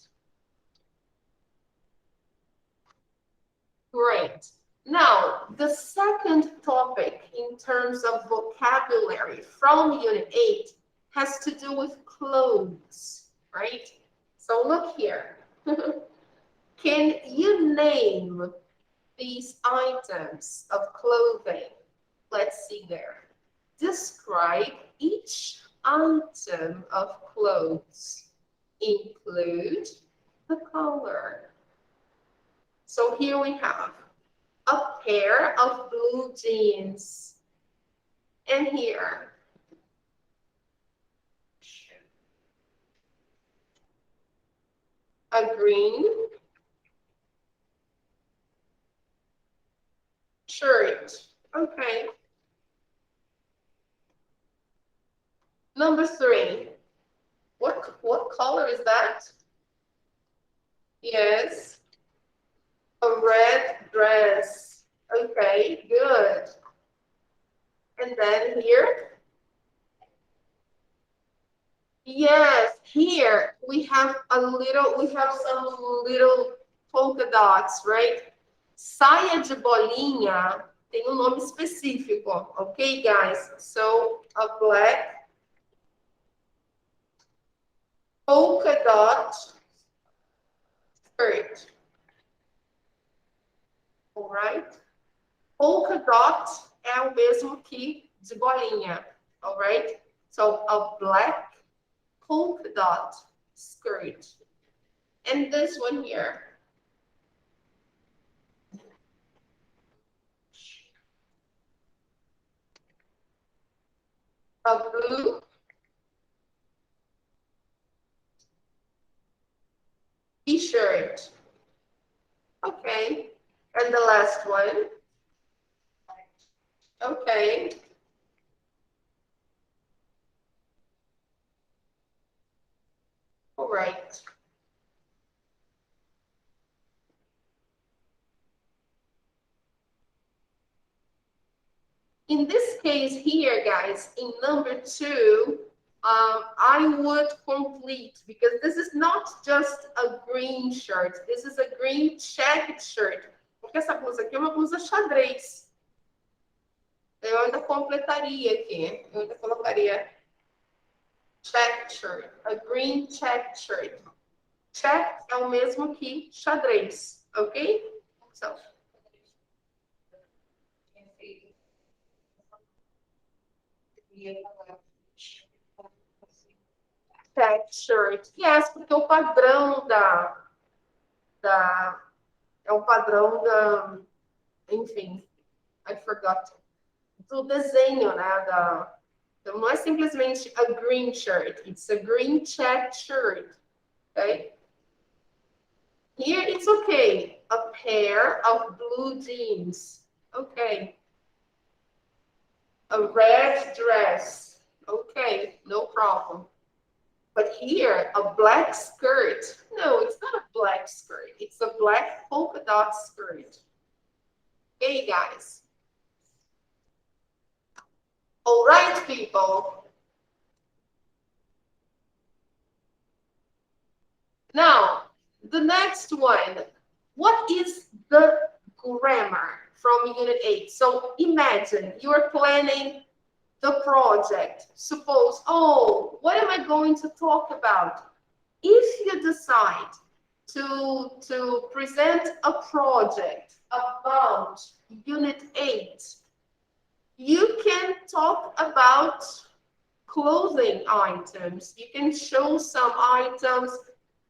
[SPEAKER 1] Great. Now, the second topic in terms of vocabulary from Unit 8 has to do with clothes, right? So look here. Can you name these items of clothing? Let's see there. Describe each item of clothes. Include the color. So here we have a pair of blue jeans. And here, a green shirt. Okay. Number 3. What color is that? Yes. A red dress. Okay, good. And then here? Yes, here we have some little polka dots, right? Saia de bolinha tem um nome específico, okay, guys? So, a black polka dot skirt. All right? Polka dot é o mesmo que de bolinha, all right? So, a black polka dot skirt. And this one here. A blue t-shirt. Okay. And the last one. Okay. All right. In this case here, guys, in number 2, I would complete, because this is not just a green shirt, this is a green checked shirt. Porque essa blusa aqui é uma blusa xadrez. Eu ainda completaria aqui, eu ainda colocaria checked shirt, a green checked shirt. Check é o mesmo que xadrez, ok? So, checked shirt. Yes, porque o padrão é o padrão enfim, I forgot, do desenho, né, então não é simplesmente a green shirt, it's a green checked shirt, okay? Here it's okay, a pair of blue jeans, okay. A red dress, okay, no problem. But here, a black skirt. No, it's not a black skirt. It's a black polka dot skirt. Okay, guys. All right, people. Now, the next one. What is the grammar from Unit 8? So imagine you're planning the project. Suppose, oh, what am I going to talk about? If you decide to present a project about Unit 8, you can talk about clothing items. You can show some items,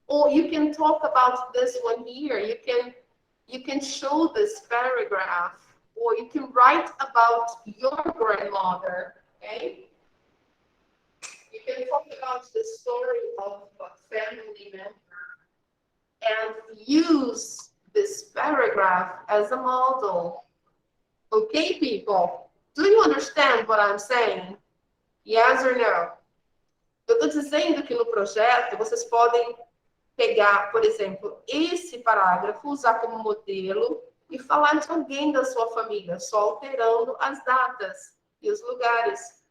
[SPEAKER 1] or you can talk about this one here. You can show this paragraph, or you can write about your grandmother. Okay? You can talk about the story of a family member and use this paragraph as a model. Okay, people? Do you understand what I'm saying? Yes or no? Eu estou dizendo que no projeto vocês podem pegar, por exemplo, esse parágrafo, usar como modelo e falar de alguém da sua família, só alterando as datas e os lugares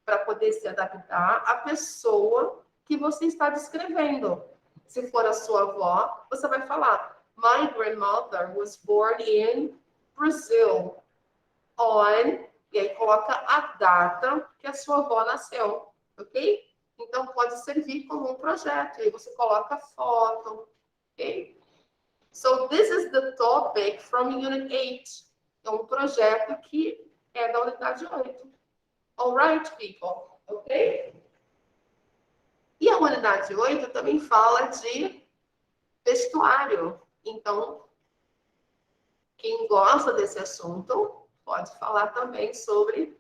[SPEAKER 1] para poder se adaptar à pessoa que você está descrevendo. Se for a sua avó, você vai falar: My grandmother was born in Brazil on, e aí coloca a data que a sua avó nasceu, ok? Então pode servir como um projeto, e aí você coloca foto, ok? So this is the topic from Unit 8. É um projeto que é da unidade 8. All right, people, ok? E a unidade 8 também fala de vestuário. Então, quem gosta desse assunto pode falar também sobre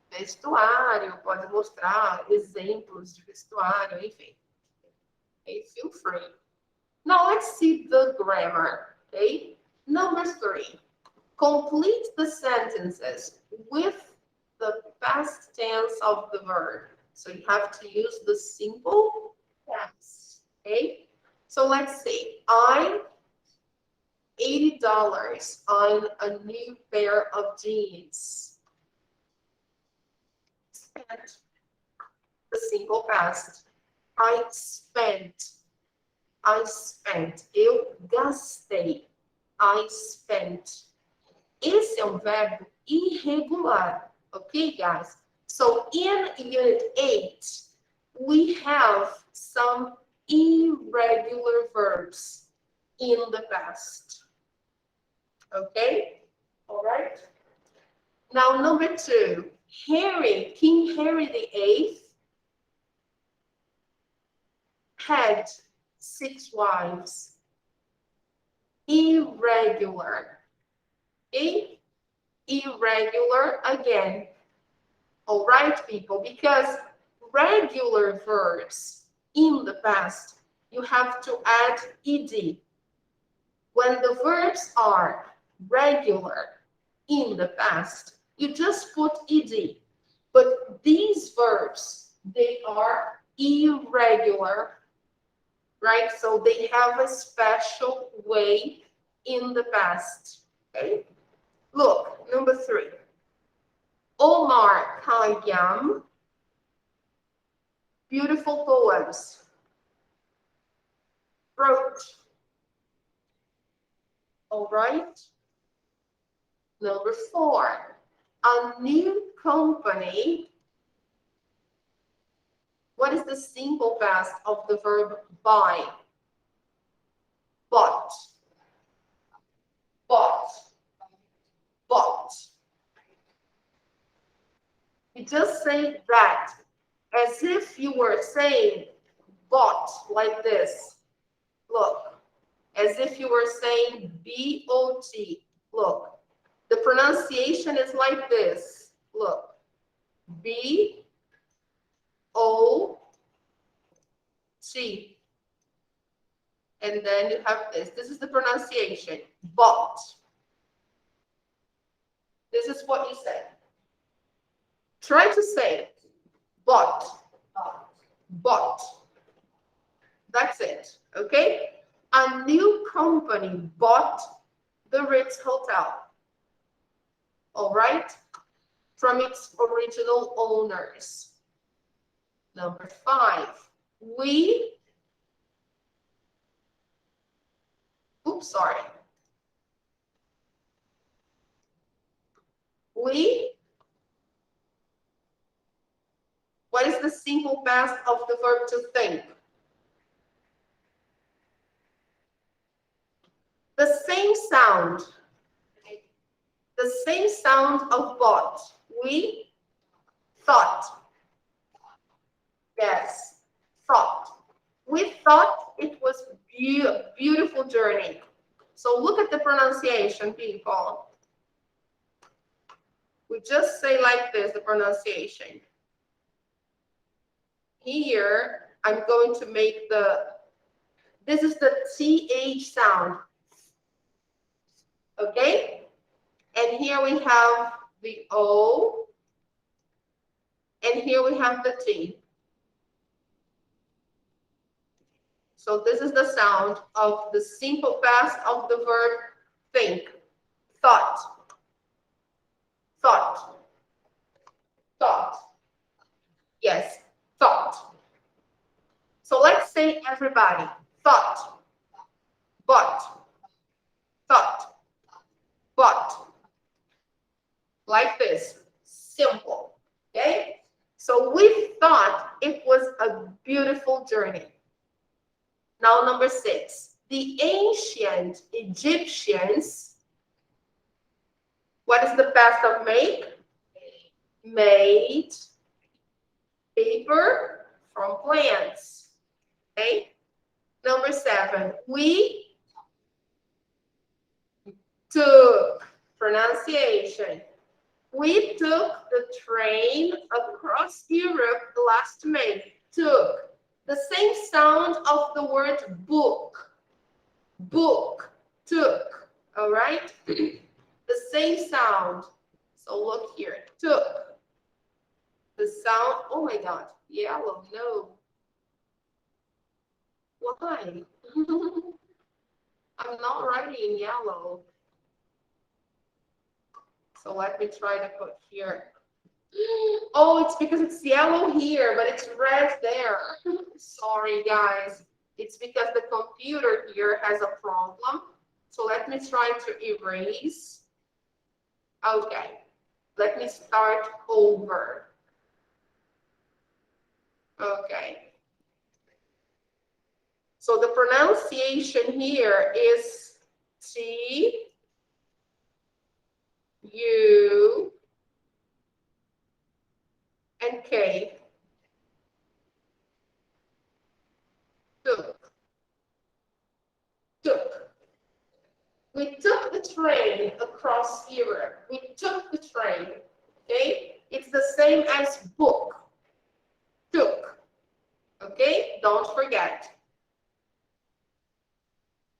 [SPEAKER 1] vestuário, pode mostrar exemplos de vestuário, enfim. Okay, feel free. Now let's see the grammar. Okay, number 3. Complete the sentences with the past tense of the verb. So you have to use the simple past. Okay, so let's see. I'm $80 on a new pair of jeans. Spent. The simple past. I spent. I spent. Eu gastei. I spent. Esse é um verbo irregular. Okay, guys? So in Unit 8, we have some irregular verbs in the past. Okay? All right? Now, number 2. Harry, King Harry VIII had 6 wives. Irregular. Okay? Irregular again. All right, people, because regular verbs in the past, you have to add ed. When the verbs are regular in the past, you just put ed. But these verbs, they are irregular, right? So they have a special way in the past, okay? Look, number 3. Omar Khayyam, beautiful poems, wrote. All right. Number 4, a new company. What is the simple past of the verb buy? Bought. Bought. Bought. You just say that as if you were saying bought like this. Look, as if you were saying B-O-T. Look, the pronunciation is like this. Look, B-O-T. And then you have this. This is the pronunciation, bought. This is what you say. Try to say it. Bought. Bought. That's it, okay? A new company bought the Ritz Hotel. All right? From its original owners. Number 5. What is the simple past of the verb to think? The same sound. The same sound of bought. We thought. Yes, thought. We thought it was a beautiful journey. So look at the pronunciation, people. We just say like this, the pronunciation. Here, I'm going to make this is the TH sound. Okay? And here we have the O. And here we have the T. So this is the sound of the simple past of the verb think. Thought, thought, thought. Yes, thought. So let's say everybody, thought, but, thought, but. Like this, simple, okay? So we thought it was a beautiful journey. Now, number 6, the ancient Egyptians, what is the past of make? Made paper from plants, okay? Number 7, we took, pronunciation. We took the train across Europe last May. Took. The same sound of the word book. Book. Took. All right? The same sound. So look here. Took. The sound. Oh my God. Yellow. No. Why? I'm not writing in yellow. So let me try to put here. Oh, it's because it's yellow here, but it's red there. Sorry, guys. It's because the computer here has a problem. So let me try to erase. Okay. Let me start over. Okay. So the pronunciation here is T, U, and K. Took. Took. We took the train across Europe. We took the train. Okay? It's the same as book. Took. Okay? Don't forget.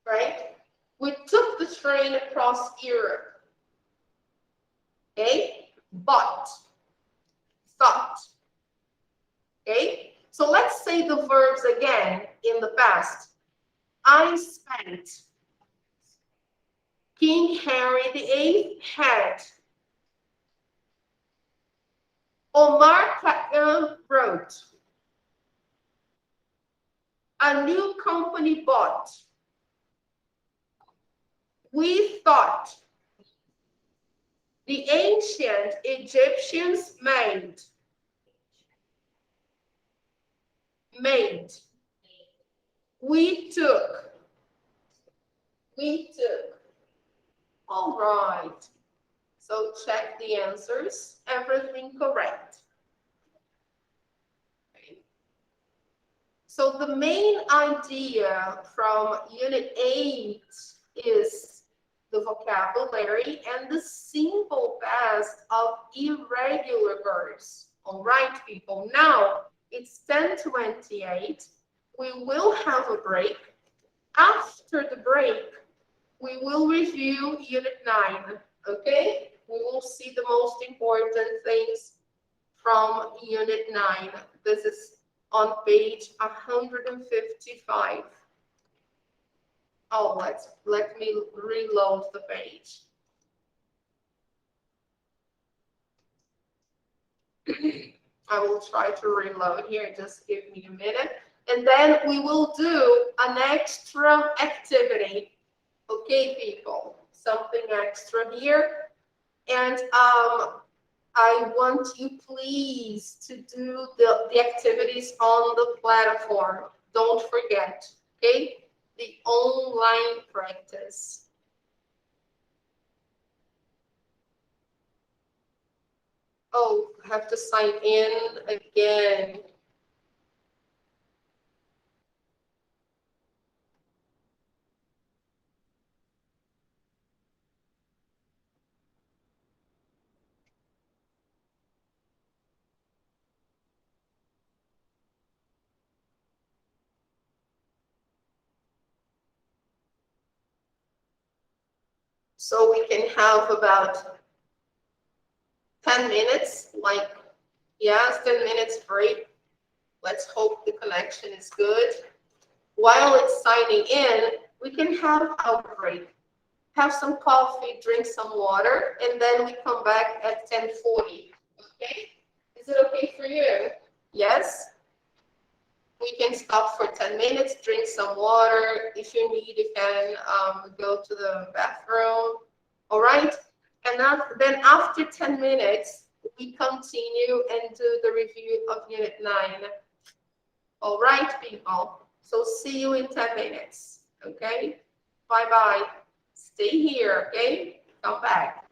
[SPEAKER 1] Right? We took the train across Europe. Okay? But. Thought. Okay? So let's say the verbs again in the past. I spent. King Henry VIII had. Omar Khayyam wrote. A new company bought. We thought. The ancient Egyptians made. Made. We took. We took. All right. So check the answers. Everything correct. Okay. So the main idea from Unit 8 is the vocabulary and the simple past of irregular verbs. All right, people. Now, it's 10:28. We will have a break. After the break, we will review Unit 9, okay? We will see the most important things from Unit 9. This is on page 155. Oh, let me reload the page. I will try to reload here. Just give me a minute. And then we will do an extra activity. Okay, people, something extra here. And I want you please to do the activities on the platform. Don't forget, okay? The online practice. Oh, I have to sign in again. So we can have about 10 minutes, like, yes, 10 minutes break. Let's hope the connection is good. while it's signing in, we can have our break. Have some coffee, drink some water, and then we come back at 10:40. Okay? Is it okay for you? Yes? We can stop for 10 minutes, drink some water. If you need, you can go to the bathroom. All right? And then after 10 minutes, we continue and do the review of Unit 9. All right, people. So see you in 10 minutes. Okay? Bye-bye. Stay here, okay? Come back.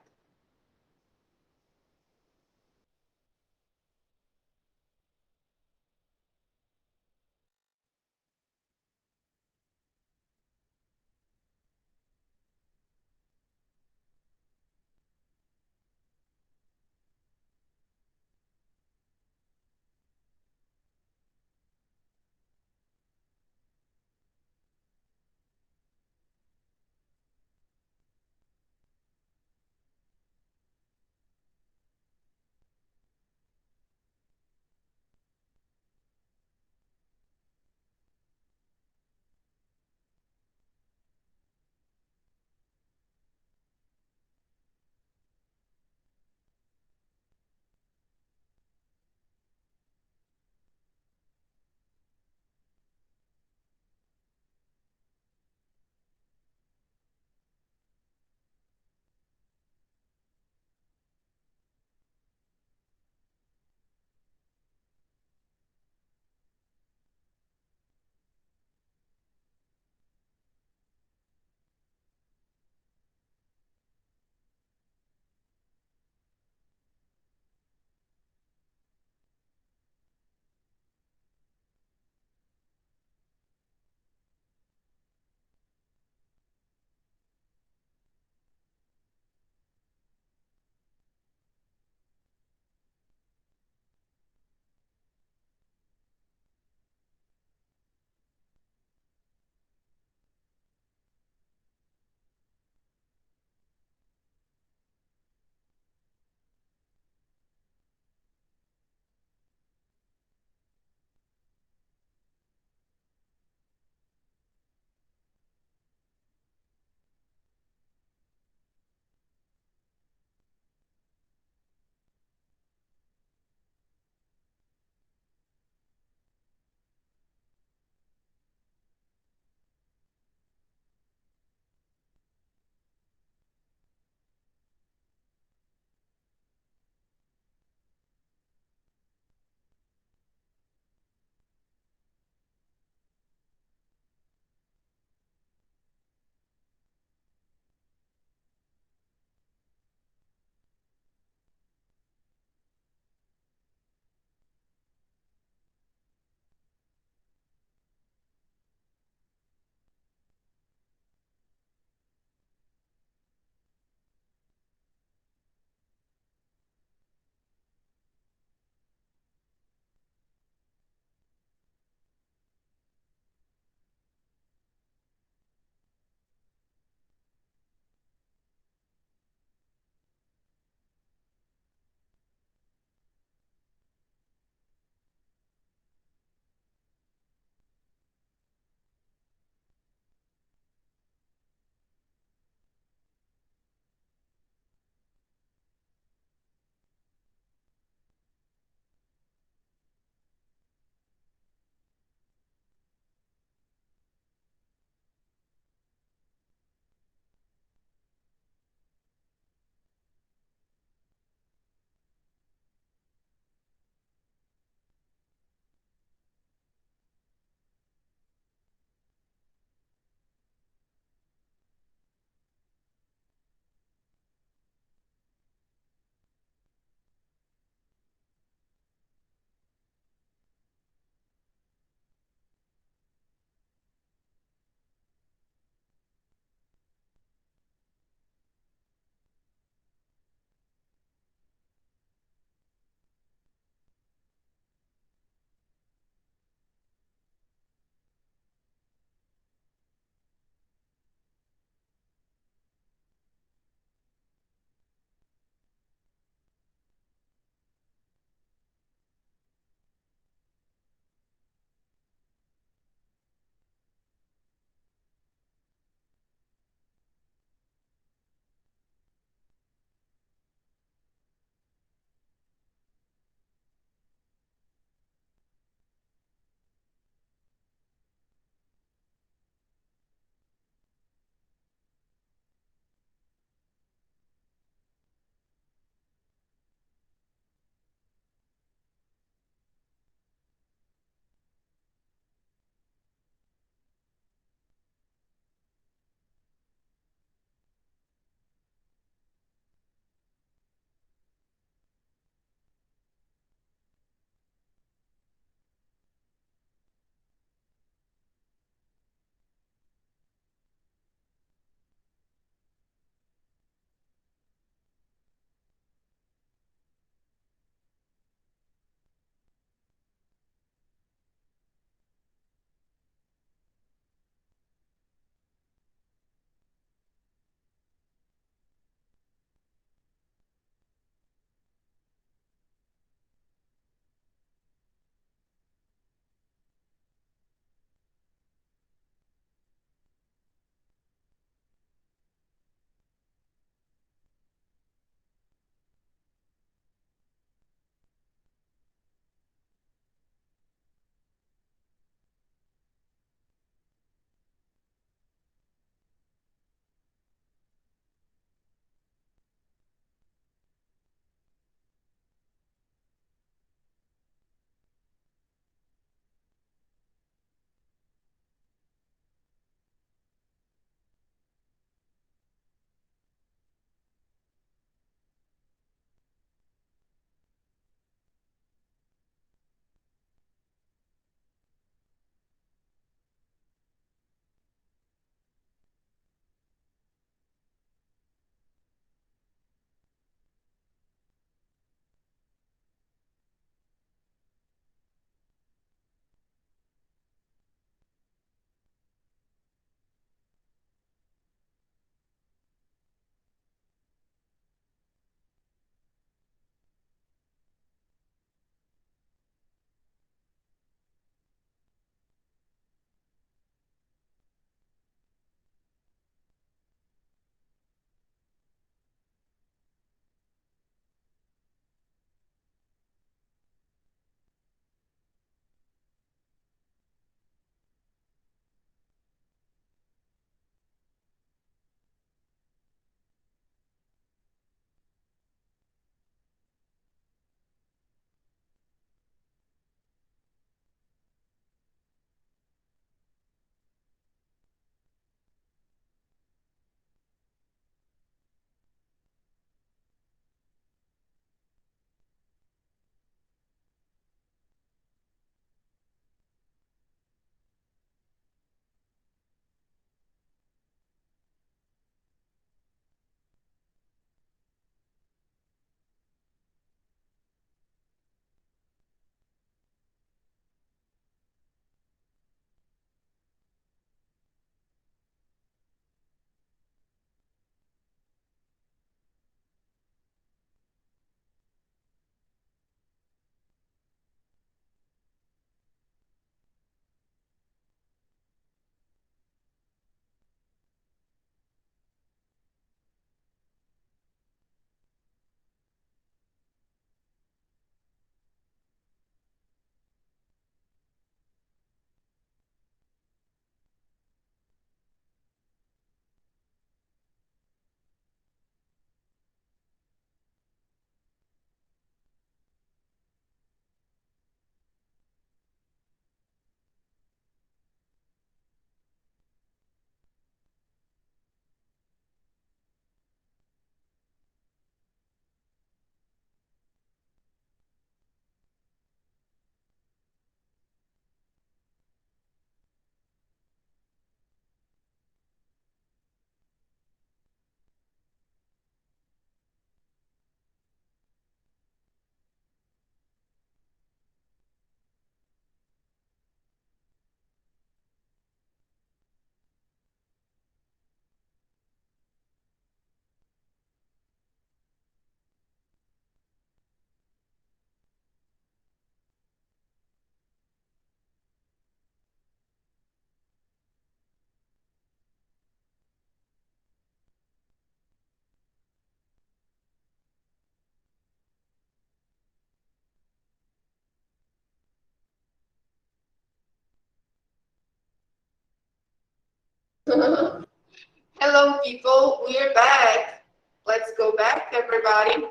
[SPEAKER 1] Hello, people. We're back. Let's go back, everybody.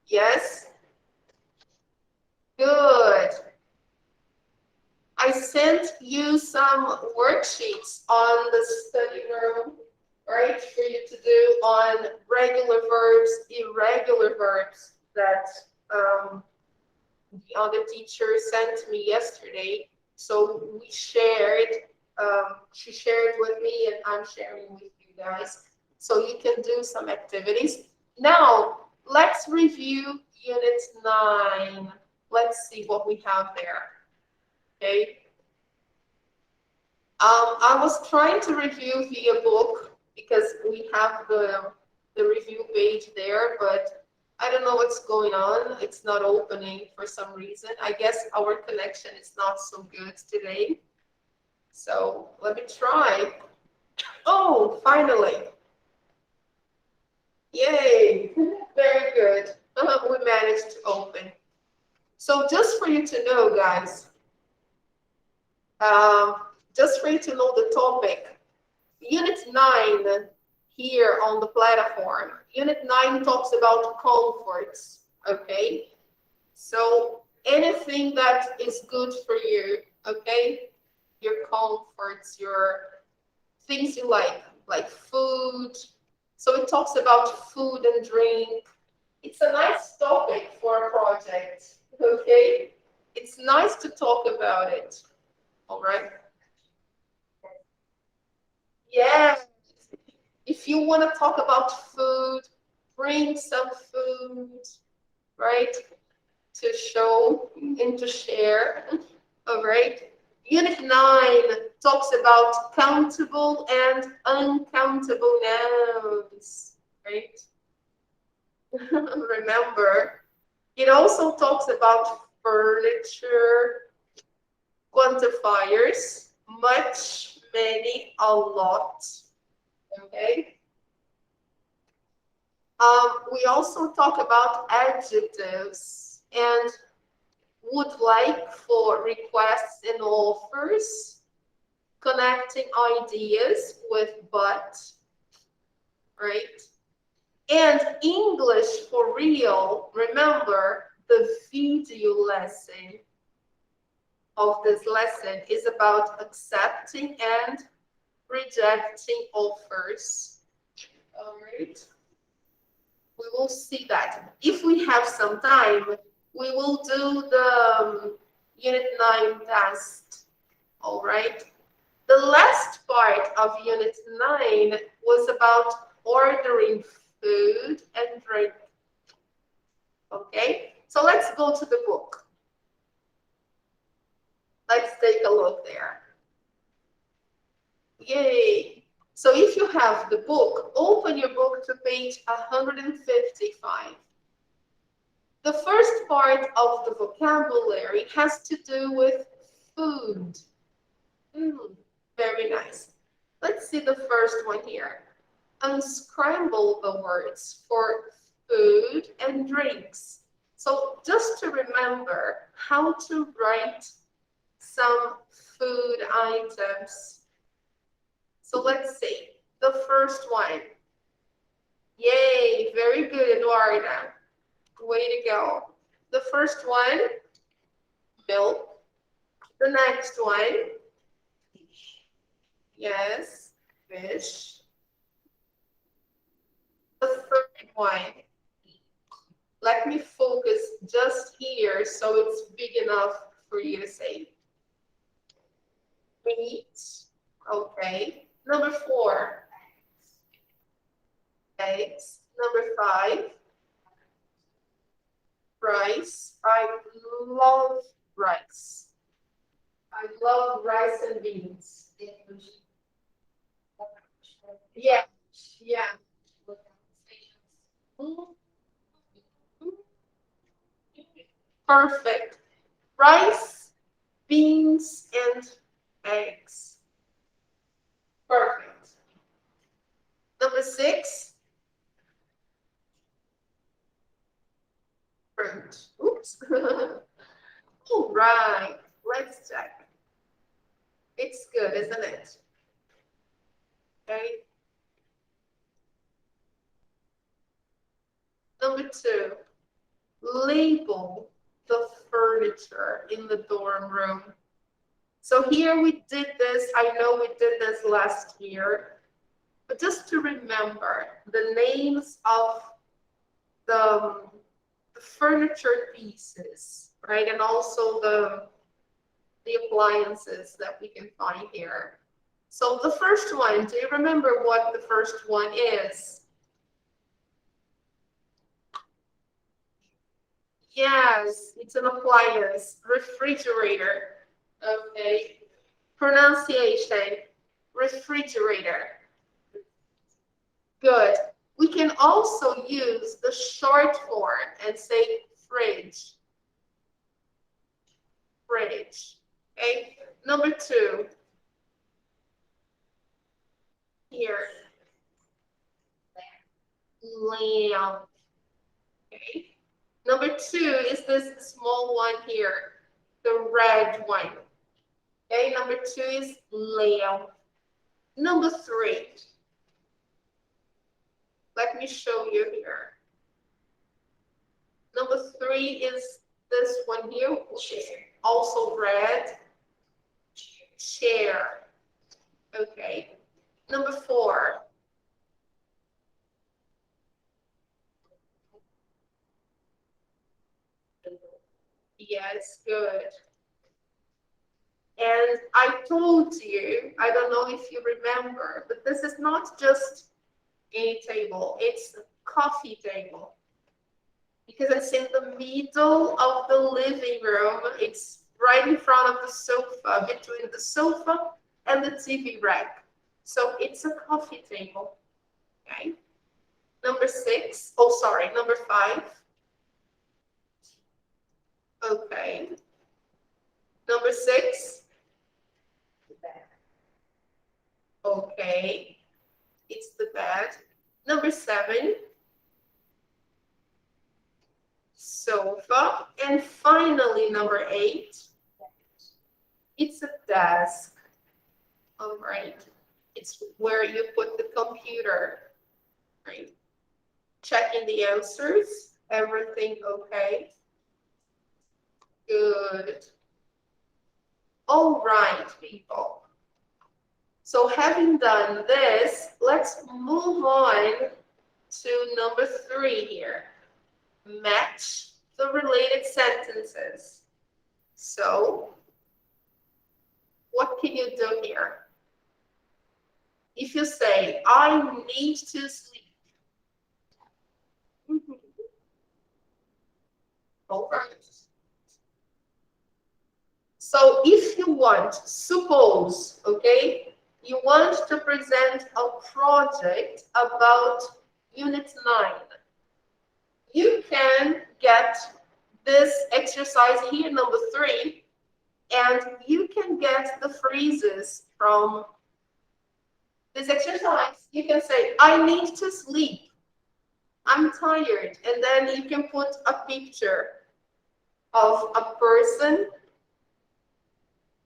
[SPEAKER 1] Yes? Good. I sent you some worksheets on the study room, right, for you to do on regular verbs, irregular verbs that the other teacher sent me yesterday. So we shared, she shared with me and I'm sharing with you guys. So you can do some activities. Now, let's review Unit 9. Let's see what we have there. Okay. I was trying to review via book because we have the review page there, but I don't know what's going on. It's not opening for some reason. I guess our connection is not so good today. So let me try. Oh, finally. Yay. Very good. We managed to open. So just for you to know, guys, just for you to know the topic, Unit 9 here on the platform. Unit 9 talks about comforts, okay? So anything that is good for you, okay? Your comforts, your things you like food. So it talks about food and drink. It's a nice topic for a project, okay? It's nice to talk about it, all right? Yeah. If you want to talk about food, bring some food, right, to show and to share. All right. Unit 9 talks about countable and uncountable nouns, right? Remember, it also talks about furniture, quantifiers, much, many, a lot. Okay. We also talk about adjectives and would like for requests and offers, connecting ideas with but, right? And English for real, remember the video lesson of this lesson is about accepting and rejecting offers. All right. We will see that. If we have some time, we will do the Unit 9 test. All right. The last part of Unit 9 was about ordering food and drink. Okay. So let's go to the book. Let's take a look there. Yay. So if you have the book, open your book to page 155. The first part of the vocabulary has to do with food. Very nice. Let's see the first one here. Unscramble the words for food and drinks. So just to remember how to write some food items. So let's see. The first one. Yay, very good, Eduarda. Way to go. The first one, milk. The next one, yes, fish. The third one, let me focus just here so it's big enough for you to say. Meat, okay. Number 4, eggs. Number 5, rice. I love rice. I love rice and beans. Yeah, yeah. Perfect. Rice, beans, and eggs. Perfect. Number 6, fruit. Oops. All right, let's check. It's good, isn't it? Okay. Number 2, label the furniture in the dorm room. So here we did this, I know we did this last year, but just to remember the names of the furniture pieces, right? And also the appliances that we can find here. So the first one, do you remember what the first one is? Yes, it's an appliance, refrigerator. Okay. Pronunciation, refrigerator. Good. We can also use the short form and say fridge. Fridge. Okay. Number 2. Here. Lamp. Okay. Number 2 is this small one here, the red one. Okay. Number 2 is lamp. Number 3. Let me show you here. Number 3 is this one here, which is also red. Chair. Okay. Number 4. Yes, good. And I told you, I don't know if you remember, but this is not just a table, it's a coffee table. Because it's in the middle of the living room. It's right in front of the sofa, between the sofa and the TV rack. So it's a coffee table. Okay. Number 6. Oh, sorry, number 5. Okay. Number 6. Okay. It's the bed. Number 7. Sofa. And finally, number 8. It's a desk. All right. It's where you put the computer. Right. Checking the answers. Everything okay? Good. All right, people. So having done this, let's move on to number 3 here. Match the related sentences. So what can you do here? If you say, I need to sleep. All right. So if you want, suppose, okay, you want to present a project about Unit 9. You can get this exercise here, number 3, and you can get the phrases from this exercise. You can say, I need to sleep. I'm tired. And then you can put a picture of a person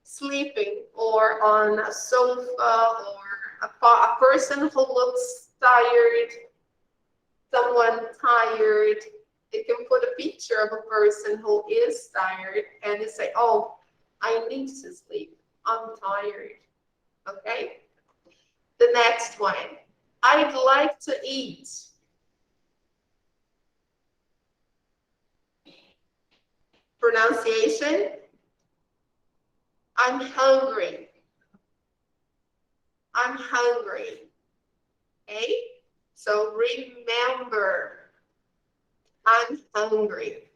[SPEAKER 1] sleeping or on a sofa or a person who looks tired, someone tired. You can put a picture of a person who is tired and you say, oh, I need to sleep. I'm tired. Okay? The next one. I'd like to eat. Pronunciation. I'm hungry. I'm hungry. Okay? So remember, I'm hungry.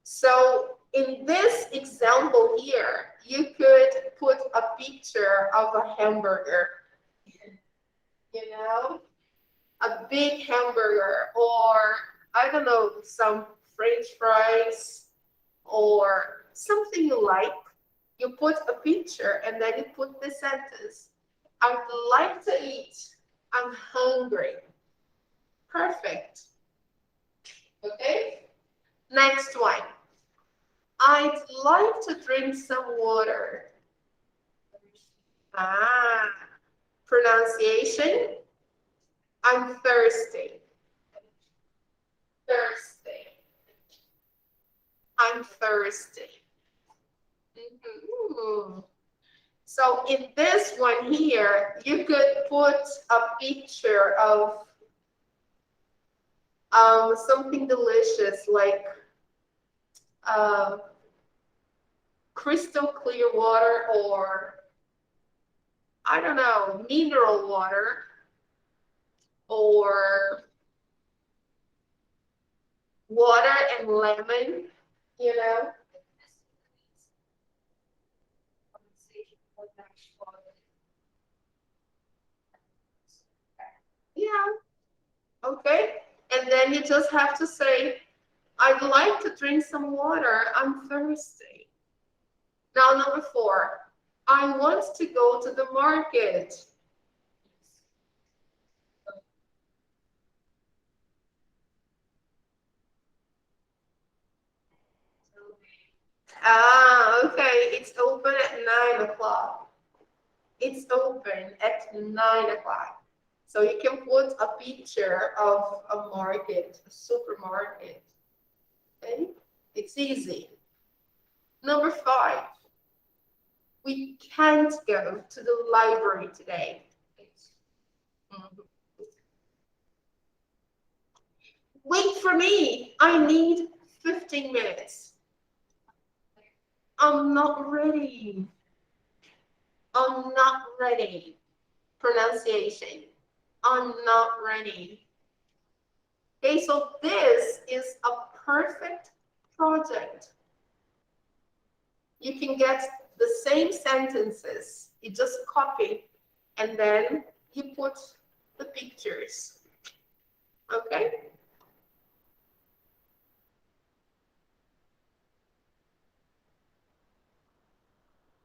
[SPEAKER 1] So in this example here, you could put a picture of a hamburger. You know, a big hamburger, or I don't know, some French fries, or something you like. You put a picture and then you put the sentence. I'd like to eat. I'm hungry. Perfect. Okay? Next one. I'd like to drink some water. Ah, Pronunciation, I'm thirsty. Thirsty. I'm thirsty. Mhm. So in this one here, you could put a picture of something delicious like crystal clear water, or I don't know, mineral water, or water and lemon, you know. Yeah, okay. And then you just have to say, I'd like to drink some water. I'm thirsty. Now, number 4, I want to go to the market. Ah, okay. It's open at 9 o'clock. It's open at 9 o'clock. So you can put a picture of a market, a supermarket. Okay? It's easy. Number 5, we can't go to the library today. Mhm. Wait for me. I need 15 minutes. I'm not ready. I'm not ready. Pronunciation. I'm not ready. Okay, so this is a perfect project. You can get the same sentences. You just copy and then you put the pictures. Okay?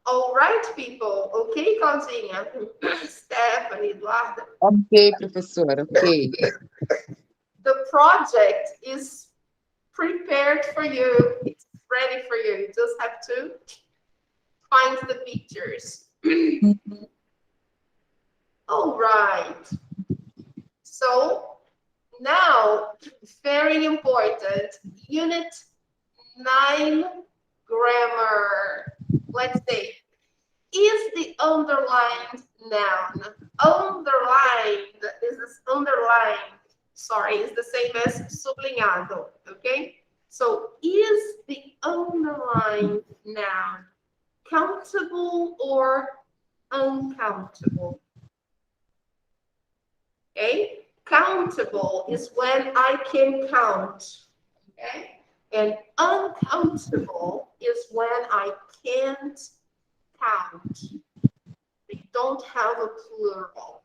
[SPEAKER 1] All right, people. Okay, Claudinha? Stephanie, Eduardo.
[SPEAKER 3] Ok, professora, ok.
[SPEAKER 1] The project is prepared for you. It's ready for you. You just have to find the pictures. All right. So now, very important, Unit 9 grammar. Let's see. Is the underlined noun? Underlined is this underlined. Sorry, is the same as sublinhado. Okay. So is the underlined noun countable or uncountable? Okay. Countable is when I can count. Okay. And uncountable is when I can't count. They don't have a plural.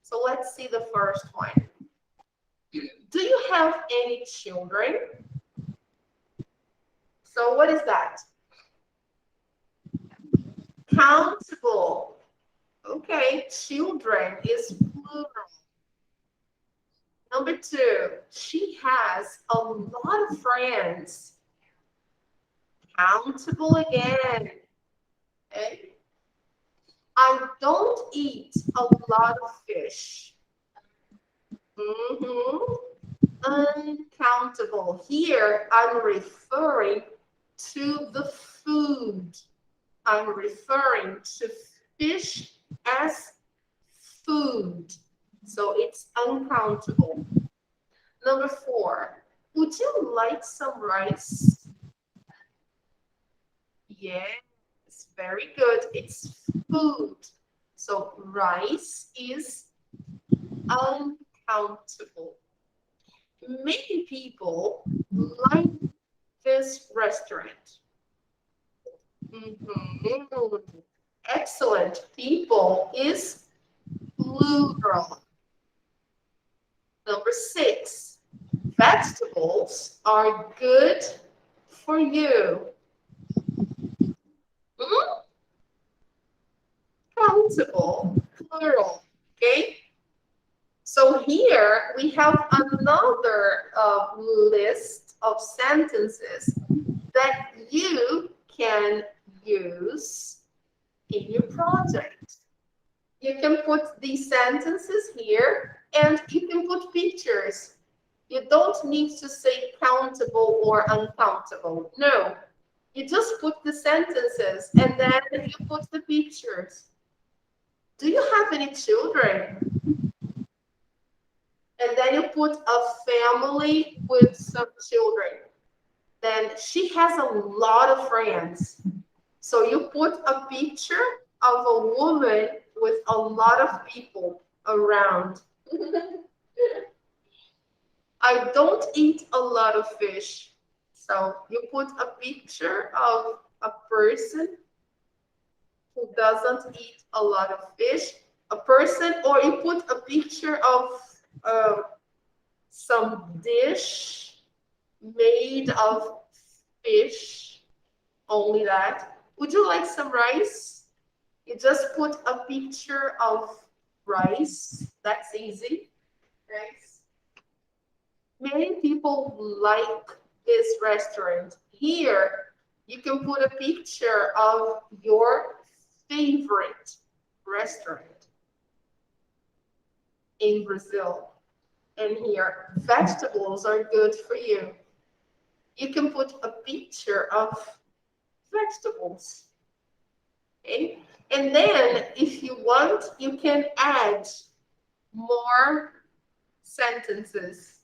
[SPEAKER 1] So let's see the first one. Do you have any children? So what is that? Countable. Okay, children is plural. Number 2, she has a lot of friends. Countable again. Okay. I don't eat a lot of fish. Uncountable. Here, I'm referring to the food. I'm referring to fish as food. So it's uncountable. Number 4, would you like some rice? Yes, very good. It's food. So rice is uncountable. Many people like this restaurant. Excellent. People is plural. Number 6, vegetables are good for you. Countable, plural. Okay. So here we have another list of sentences that you can use in your project. You can put these sentences here, and you can put pictures. You don't need to say countable or uncountable. No, you just put the sentences, and then you put the pictures. Do you have any children? And then you put a family with some children. Then she has a lot of friends. So you put a picture of a woman with a lot of people around. I don't eat a lot of fish. So you put a picture of a person who doesn't eat a lot of fish, a person, or you put a picture of some dish made of fish, only that. Would you like some rice? You just put a picture of rice. That's easy. Rice. Many people like this restaurant. Here, you can put a picture of your favorite restaurant in Brazil. And here, vegetables are good for you. You can put a picture of vegetables. Okay? And then, if you want, you can add more sentences.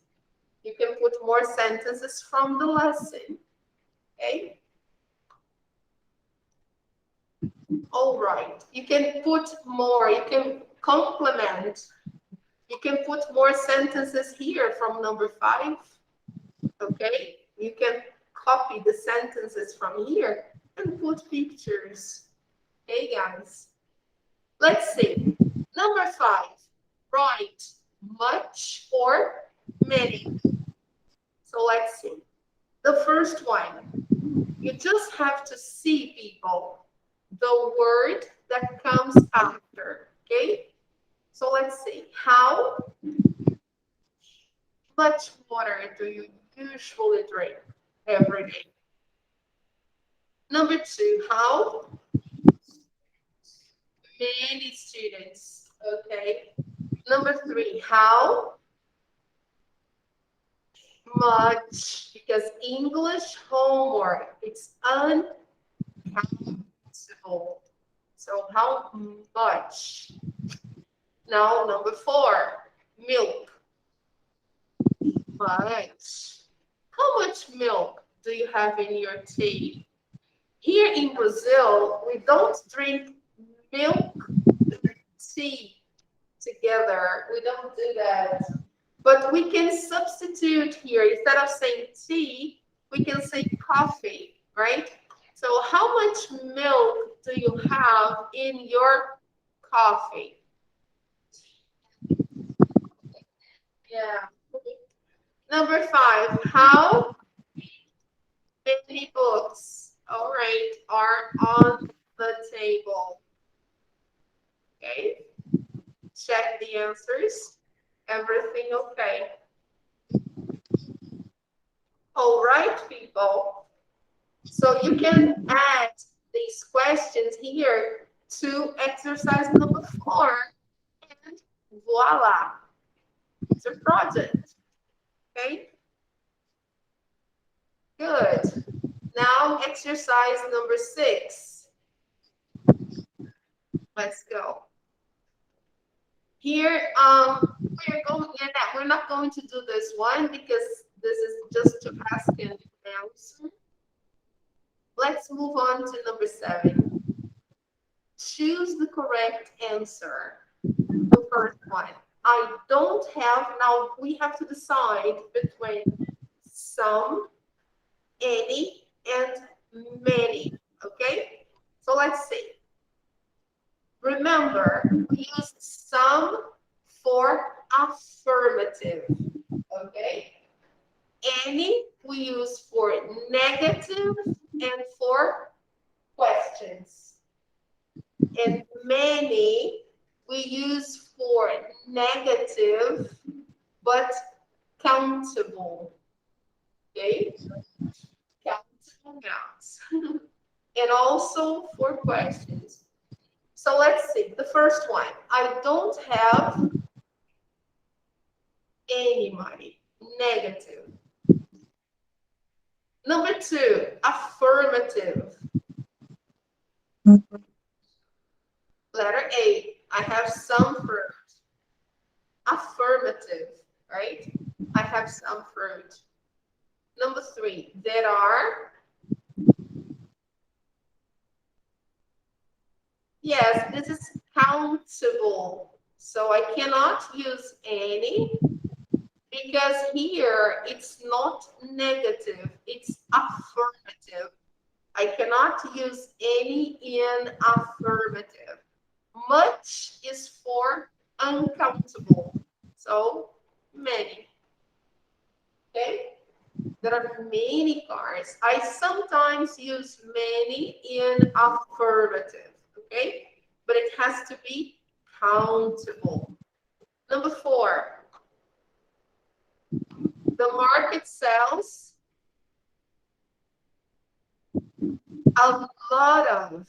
[SPEAKER 1] You can put more sentences from the lesson. Okay? All right. You can put more. You can complement. You can put more sentences here from number 5. Okay? You can copy the sentences from here and put pictures. Okay, guys? Let's see. Number 5. Write much or many. So let's see. The first one. You just have to see, people, the word that comes after. Okay? So let's see. How much water do you usually drink every day? Number 2, how many students? Okay. Number 3, how much? Because English homework, it's uncountable. So how much? Now, number 4, milk. Much. How much milk do you have in your tea? Here in Brazil, we don't drink milk tea together. We don't do that. But we can substitute here. Instead of saying tea, we can say coffee, right? So how much milk do you have in your coffee? Yeah. Number 5, how many books, all right, are on the table? Okay. Check the answers. Everything okay? All right, people. So you can add these questions here to exercise number 4, and voila, it's a project. Okay? Good. Now exercise number 6. Let's go. Here, we're not going to do this one because this is just to ask and answer. Let's move on to number 7. Choose the correct answer. The first one. I don't have, now we have to decide between some, any, and many. Okay? So let's see. Remember, we use some for affirmative, okay? Any we use for negative and for questions. And many we use for negative but countable, okay? Countable nouns. And also for questions. So let's see. The first one, I don't have any money. Negative. Number two, affirmative. Letter A, I have some fruit. Affirmative, right? I have some fruit. Number three, there are. Yes, this is countable. So I cannot use any because here it's not negative, it's affirmative. I cannot use any in affirmative. Much is for uncountable. So many. Okay? There are many cars. I sometimes use many in affirmative. Okay? But it has to be countable. Number four, the market sells a lot of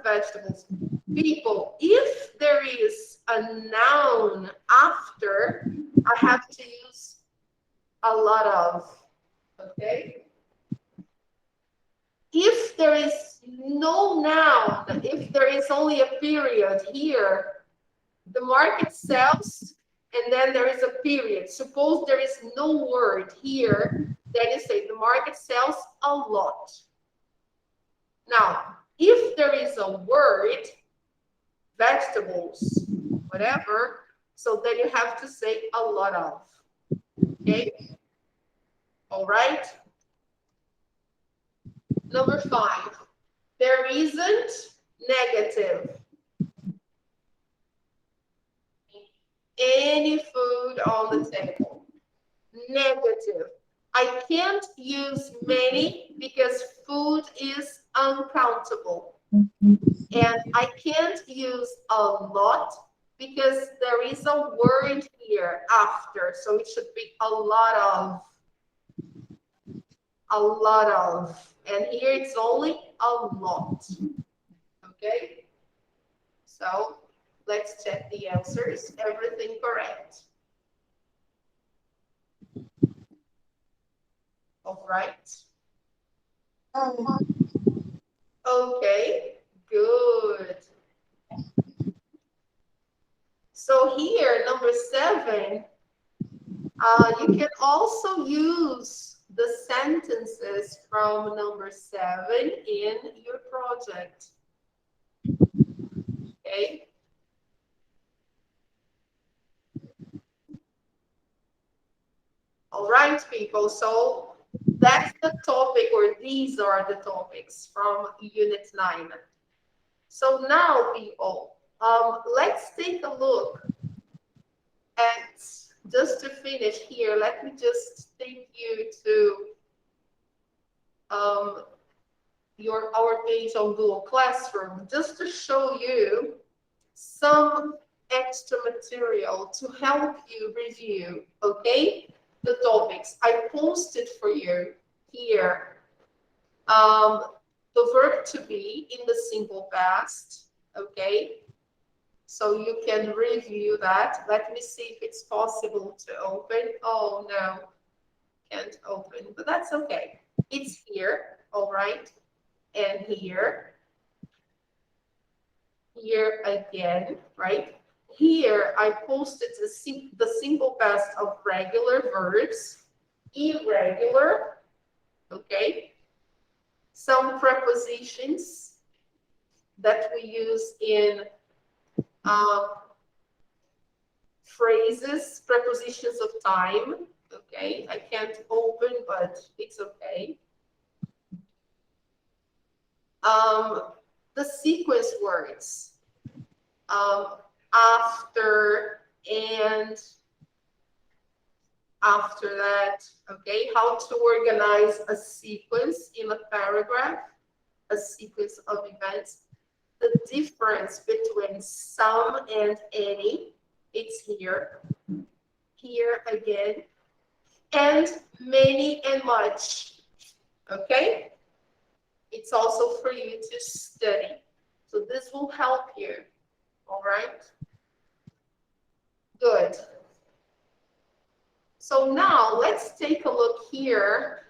[SPEAKER 1] vegetables. People, if there is a noun after, I have to use a lot of, okay? If there is no noun, if there is only a period here, the market sells, and then there is a period. Suppose there is no word here, then you say the market sells a lot. Now, if there is a word, vegetables, whatever, so then you have to say a lot of. Okay? All right? Number five, there isn't negative any food on the table. Negative. I can't use many because food is uncountable. And I can't use a lot because there is a word here after. So it should be a lot of. A lot of. And here it's only a lot. Okay? So let's check the answers. Everything correct. All right. Okay, good. So here, number 7, you can also use the sentences from number 7 in your project. Okay. All right, people. So that's the topic, or these are the topics from Unit 9. So now, people, let's take a look at, just to finish here, let me just take you to our page on Google Classroom, just to show you some extra material to help you review, okay, the topics. I posted for you here the verb to be in the simple past, okay? So you can review that. Let me see if it's possible to open. Oh, no, can't open, but that's okay. It's here, all right? And here again, right? Here, I posted the simple past of regular verbs, irregular, okay? Some prepositions that we use in phrases, prepositions of time, okay? I can't open, but it's okay. The sequence words, after, and after that, okay? How to organize a sequence in a paragraph, a sequence of events. The difference between some and any, it's here. Here again. And many and much, okay? It's also for you to study. So this will help here. All right? Good. So now let's take a look here.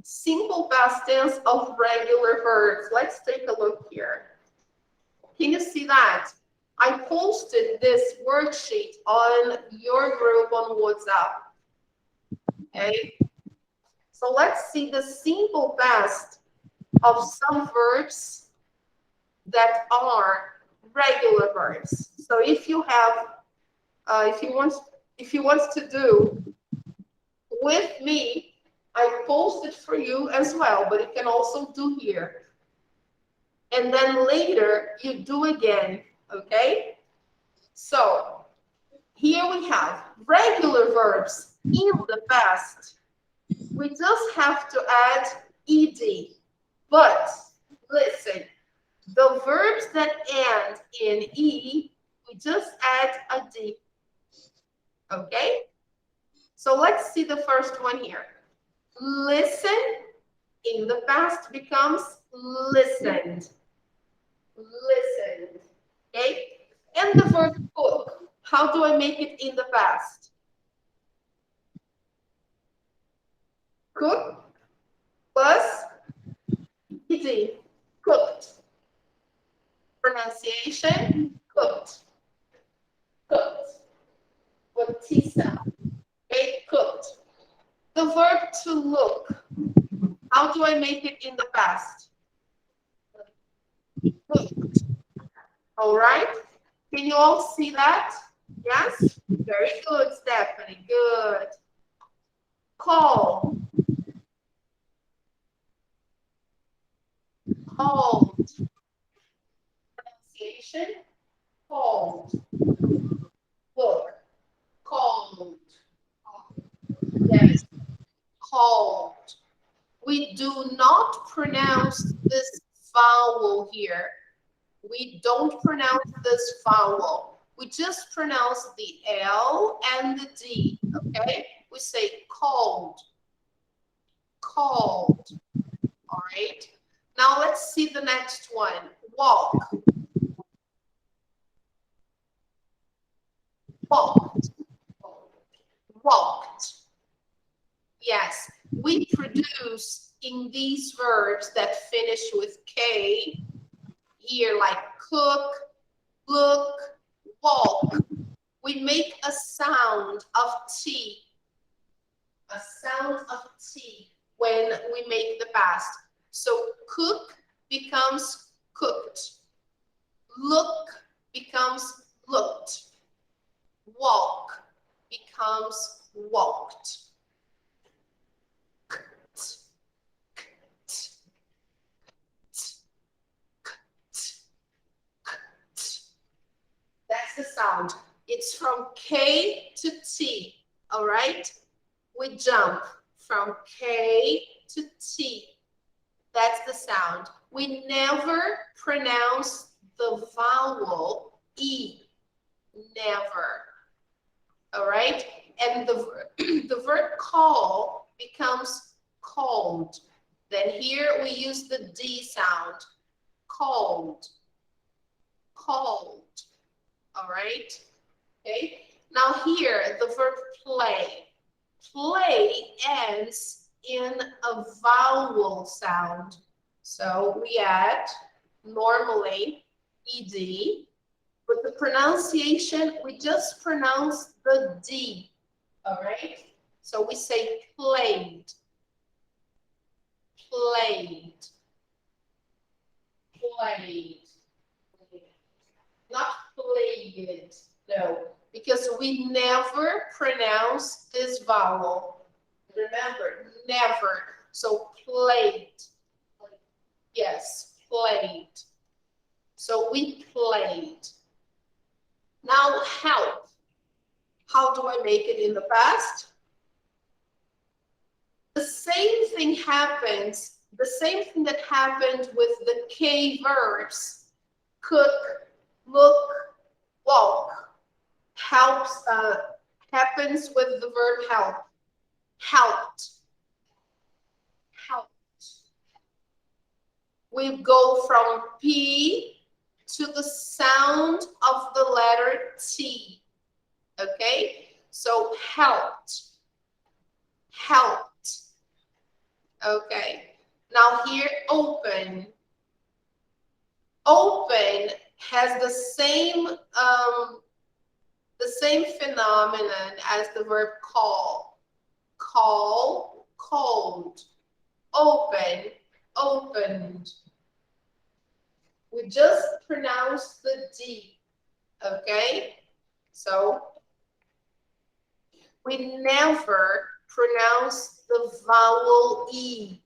[SPEAKER 1] Simple past tense of regular verbs. Let's take a look here. Can you see that? I posted this worksheet on your group on WhatsApp. Okay? So let's see the simple past of some verbs that are regular verbs. So if you have, if you want to do with me, I posted for you as well, but you can also do here. And then later you do again, okay? So here we have regular verbs in the past. We just have to add ed. But listen, the verbs that end in e, we just add a d. Okay? So let's see the first one here. Listen in the past becomes listened. Listened. Okay? And the verb cook. How do I make it in the past? Cook plus ed. Cooked. Pronunciation, cooked. Cooked. With T sound. Okay, cooked. The verb to look. How do I make it in the past? Looked. All right. Can you all see that? Yes? Very good, Stephanie. Good. Call. Called. Pronunciation, called. Look. Called. Yes. Called. We do not pronounce this vowel here. We don't pronounce this vowel. We just pronounce the L and the D, okay? We say called. Called. All right. Now let's see the next one. Walk. Walked. Walked. Yes, we produce in these verbs that finish with K, here like cook, look, walk. We make a sound of T. A sound of T when we make the past. So cook becomes cooked. Look becomes looked. Walk becomes walked. That's the sound. It's from K to T, all right? We jump from K to T. That's the sound. We never pronounce the vowel E. Never. All right? And the verb call becomes called. Then here we use the D sound. Called. Called. All right? Okay? Now here, the verb play. Play ends in a vowel sound. So we add normally ed, but the pronunciation, we just pronounce the D. All right? So we say played. Played. Played. Not played. No, because we never pronounce this vowel. Remember, never. So played. Yes, played. So we played. Now help. How do I make it in the past? The same thing happens, the same thing that happened with the K verbs. Cook, look, walk. Helps, happens with the verb help. Helped. Helped. we go from P to the sound of the letter T. Okay? So helped. Helped. Okay. Now here, open. Open has the same phenomenon as the verb call. Call, called. Open, opened. We just pronounce the D, okay? So we never pronounce the vowel E,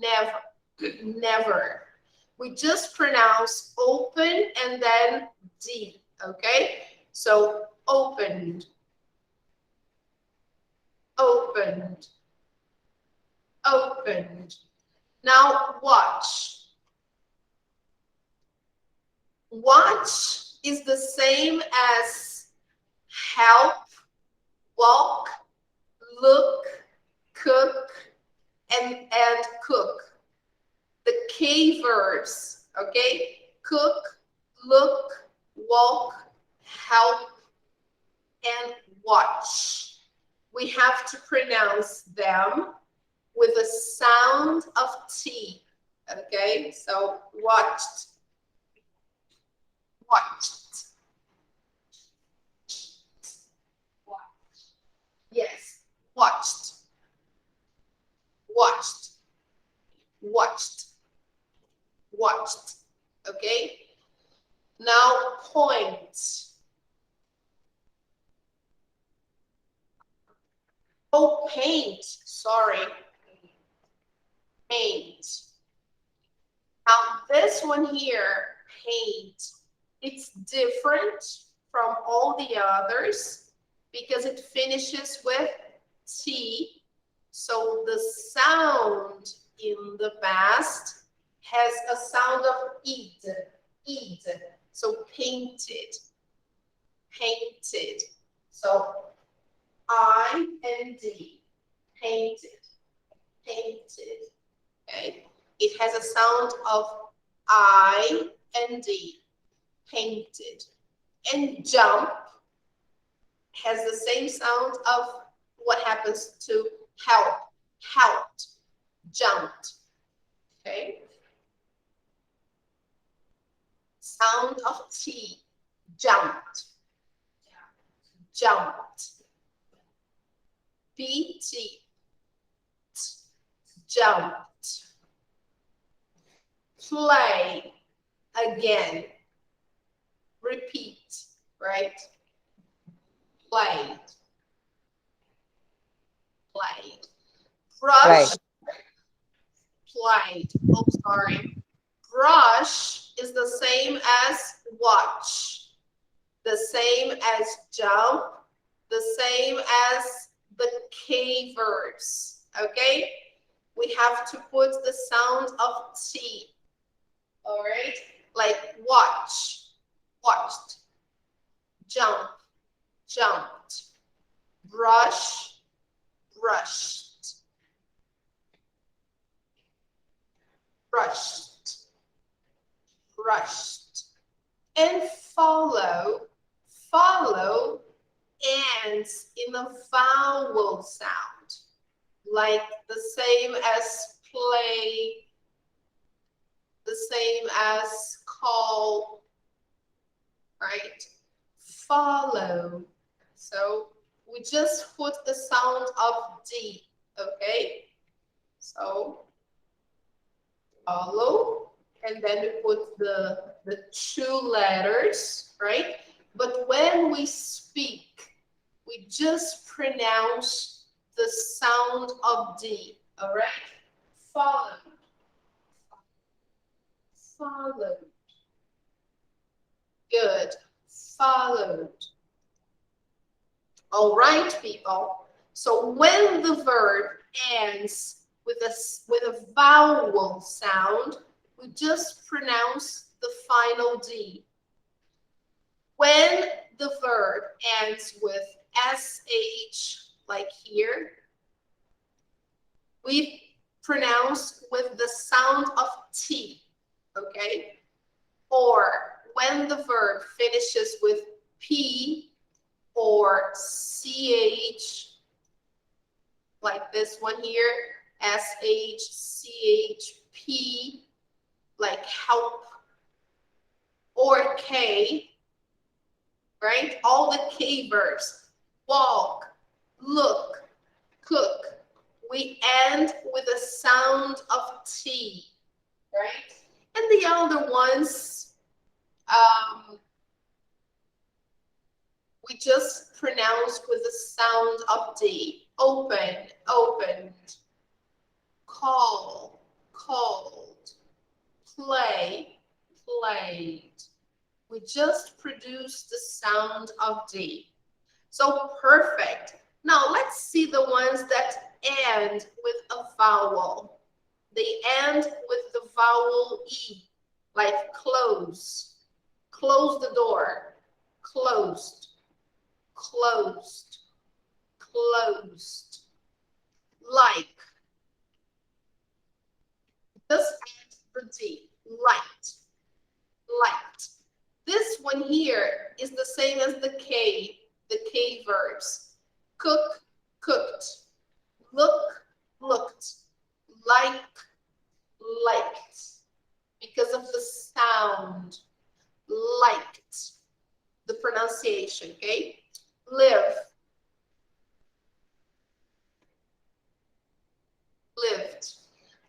[SPEAKER 1] never, never. We just pronounce open and then D, okay? So opened, opened, opened. Now watch. Watch is the same as help, walk, look, cook, and cook. The K verbs, okay? Cook, look, walk, help, and watch. We have to pronounce them with a sound of T, okay? So watched, watched, watched. Yes, watched, watched, watched, watched, okay? Now point. Oh, paint, sorry. Paint. Now this one here, paint, it's different from all the others because it finishes with T. So the sound in the past has a sound of id, id. So painted, painted. So I and D, painted, painted, okay? It has a sound of I and D, painted. And jump has the same sound of what happens to help, helped, jumped, okay? Sound of T, jumped, jumped. BT, jumped. Play, again. Repeat, right? Played. Played. Brush, played. Oh, sorry. Brush is the same as watch, the same as jump, the same as the K verbs, okay? We have to put the sound of T, all right? Like watch, watched, jump, jumped, brush, brushed, brushed, brushed. And follow, follow ends in a vowel sound, like the same as play, the same as call, right? Follow. So we just put the sound of D, okay? So follow, and then we put the two letters, right? But when we speak, we just pronounce the sound of D, all right? Follow, followed. Good, followed. All right, people. So when the verb ends with a vowel sound, we just pronounce the final D. When the verb ends with SH, like here, we pronounce with the sound of T. okay? Or when the verb finishes with P or CH, like this one here, SHCHP, like help, or K, right? All the K verbs, walk, look, cook. We end with a sound of T, right? And the other ones, we just pronounce with the sound of D. Open, opened. Call, called. Play, played. We just produce the sound of D. So perfect. Now let's see the ones that end with a vowel. They end with the vowel E, like close. Close the door. Closed. Closed. Closed. Like. Just add the D. Light. Light. This one here is the same as the K verbs. Cook, cooked. Look, looked. Like, liked. Because of the sound. Liked. The pronunciation, okay? Live. Lived.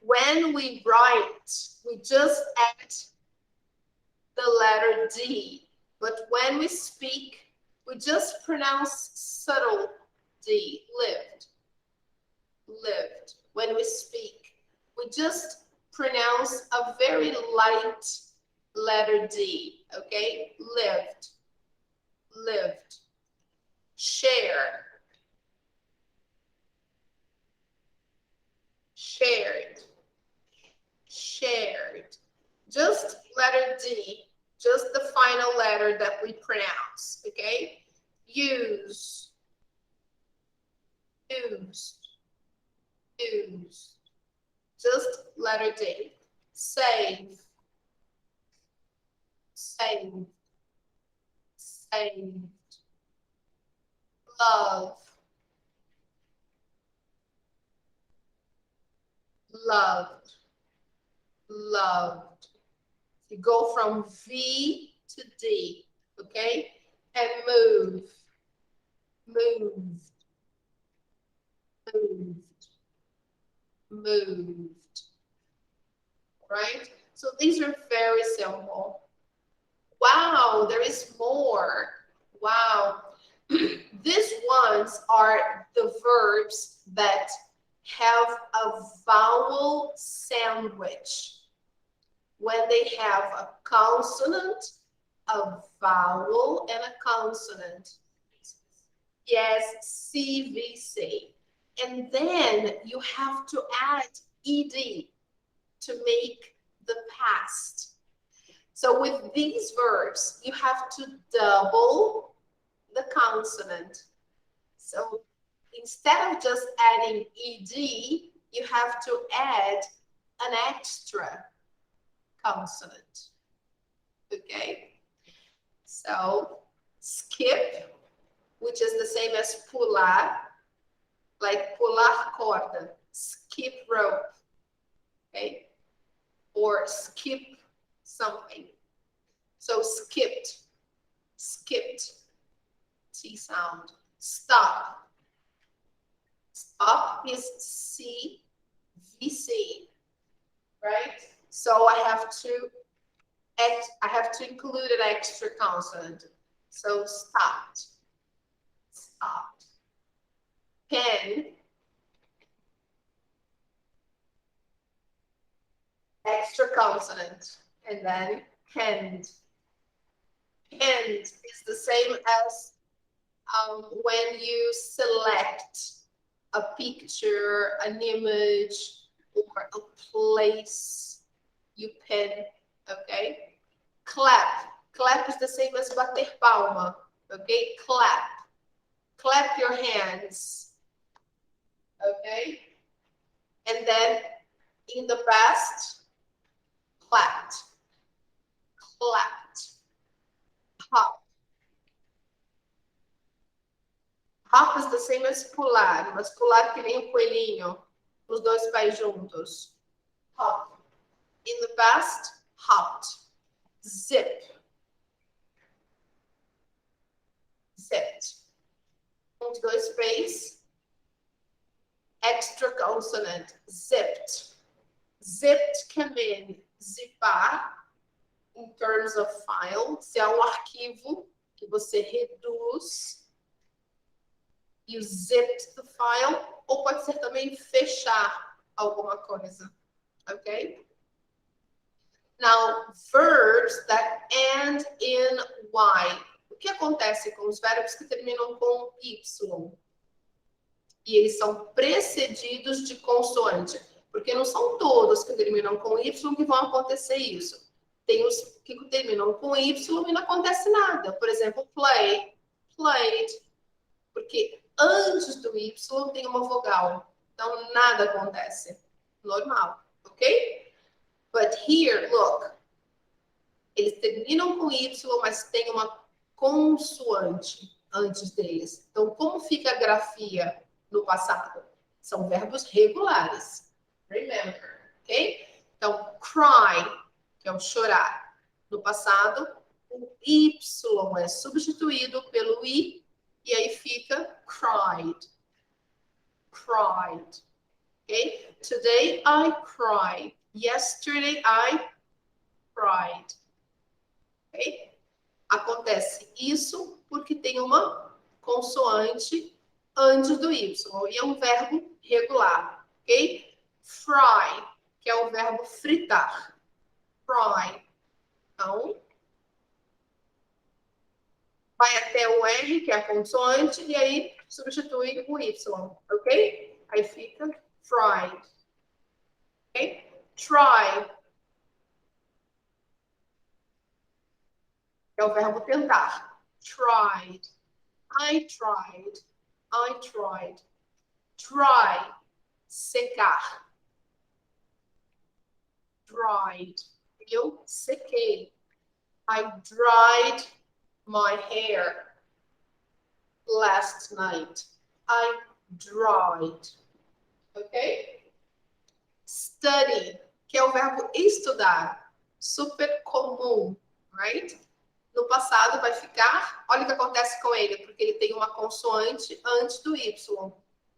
[SPEAKER 1] When we write, we just add the letter D. But when we speak, we just pronounce subtle D. Lived. Lived. When we speak, we just pronounce a very light letter D. Okay? Lived. Lived. Share. Shared. Shared. Just letter D, just the final letter that we pronounce, okay? Use. Used. Used. Just letter D. Save. Saved. Saved. Love. Loved. Loved. You go from V to D, okay? And move. Moved. Moved. Moved. Right? So these are very simple. Wow, there is more. Wow. These ones are the verbs that have a vowel sandwich. When they have a consonant, a vowel, and a consonant. Yes, CVC. And then you have to add ED to make the past. So with these verbs, you have to double the consonant. So instead of just adding ED, you have to add an extra consonant. Okay? So skip, which is the same as pular, like pular corda, skip rope. Okay? Or skip something. So skipped, skipped, T sound. Stop. Stop is CVC, right? So I have to include an extra consonant. So stopped. Stopped. Pen. Extra consonant. And then penned. Penned is the same as when you select a picture, an image, or a place, you pen, okay? Clap. Clap is the same as bater palma, okay? Clap. Clap your hands, okay? And then in the past, clapped. Flat. Hop. Hop is the same as pular, mas pular que nem um coelhinho. Os dois pés juntos. Hop. In the past, hopped. Zip. Zipped. Um, dois pés. Extra consonant. Zipped. Zipped can mean zipar, in terms of file. Se é um arquivo que você reduz, you zipped the file, ou pode ser também fechar alguma coisa, ok? Now, verbs that end in Y. O que acontece com os verbos que terminam com Y? E eles são precedidos de consoante. Porque não são todos que terminam com Y que vão acontecer isso. Tem os que terminam com Y e não acontece nada. Por exemplo, play, played. Porque antes do Y tem uma vogal. Então, nada acontece. Normal, ok? But here, look. Eles terminam com Y, mas tem uma consoante antes deles. Então, como fica a grafia no passado? São verbos regulares. Remember, ok? Então, cry, que é o chorar. No passado, o Y é substituído pelo I, e aí fica cried. Cried. Ok? Today I cried. Yesterday I cried. Ok? Acontece isso porque tem uma consoante antes do Y. E é um verbo regular. Ok? Fry, que é o verbo fritar. Fry. Então, vai até o R, que é a consoante, e aí substitui o Y. Ok? Aí fica fried. Ok? Try. É o verbo tentar. Tried. I tried. I tried. Dry. Secar. Dried. Eu sequei. I dried my hair last night. I dried. Ok? Study, que é o verbo estudar. Super comum, right? No passado vai ficar, olha o que acontece com ele, porque ele tem uma consoante antes do Y.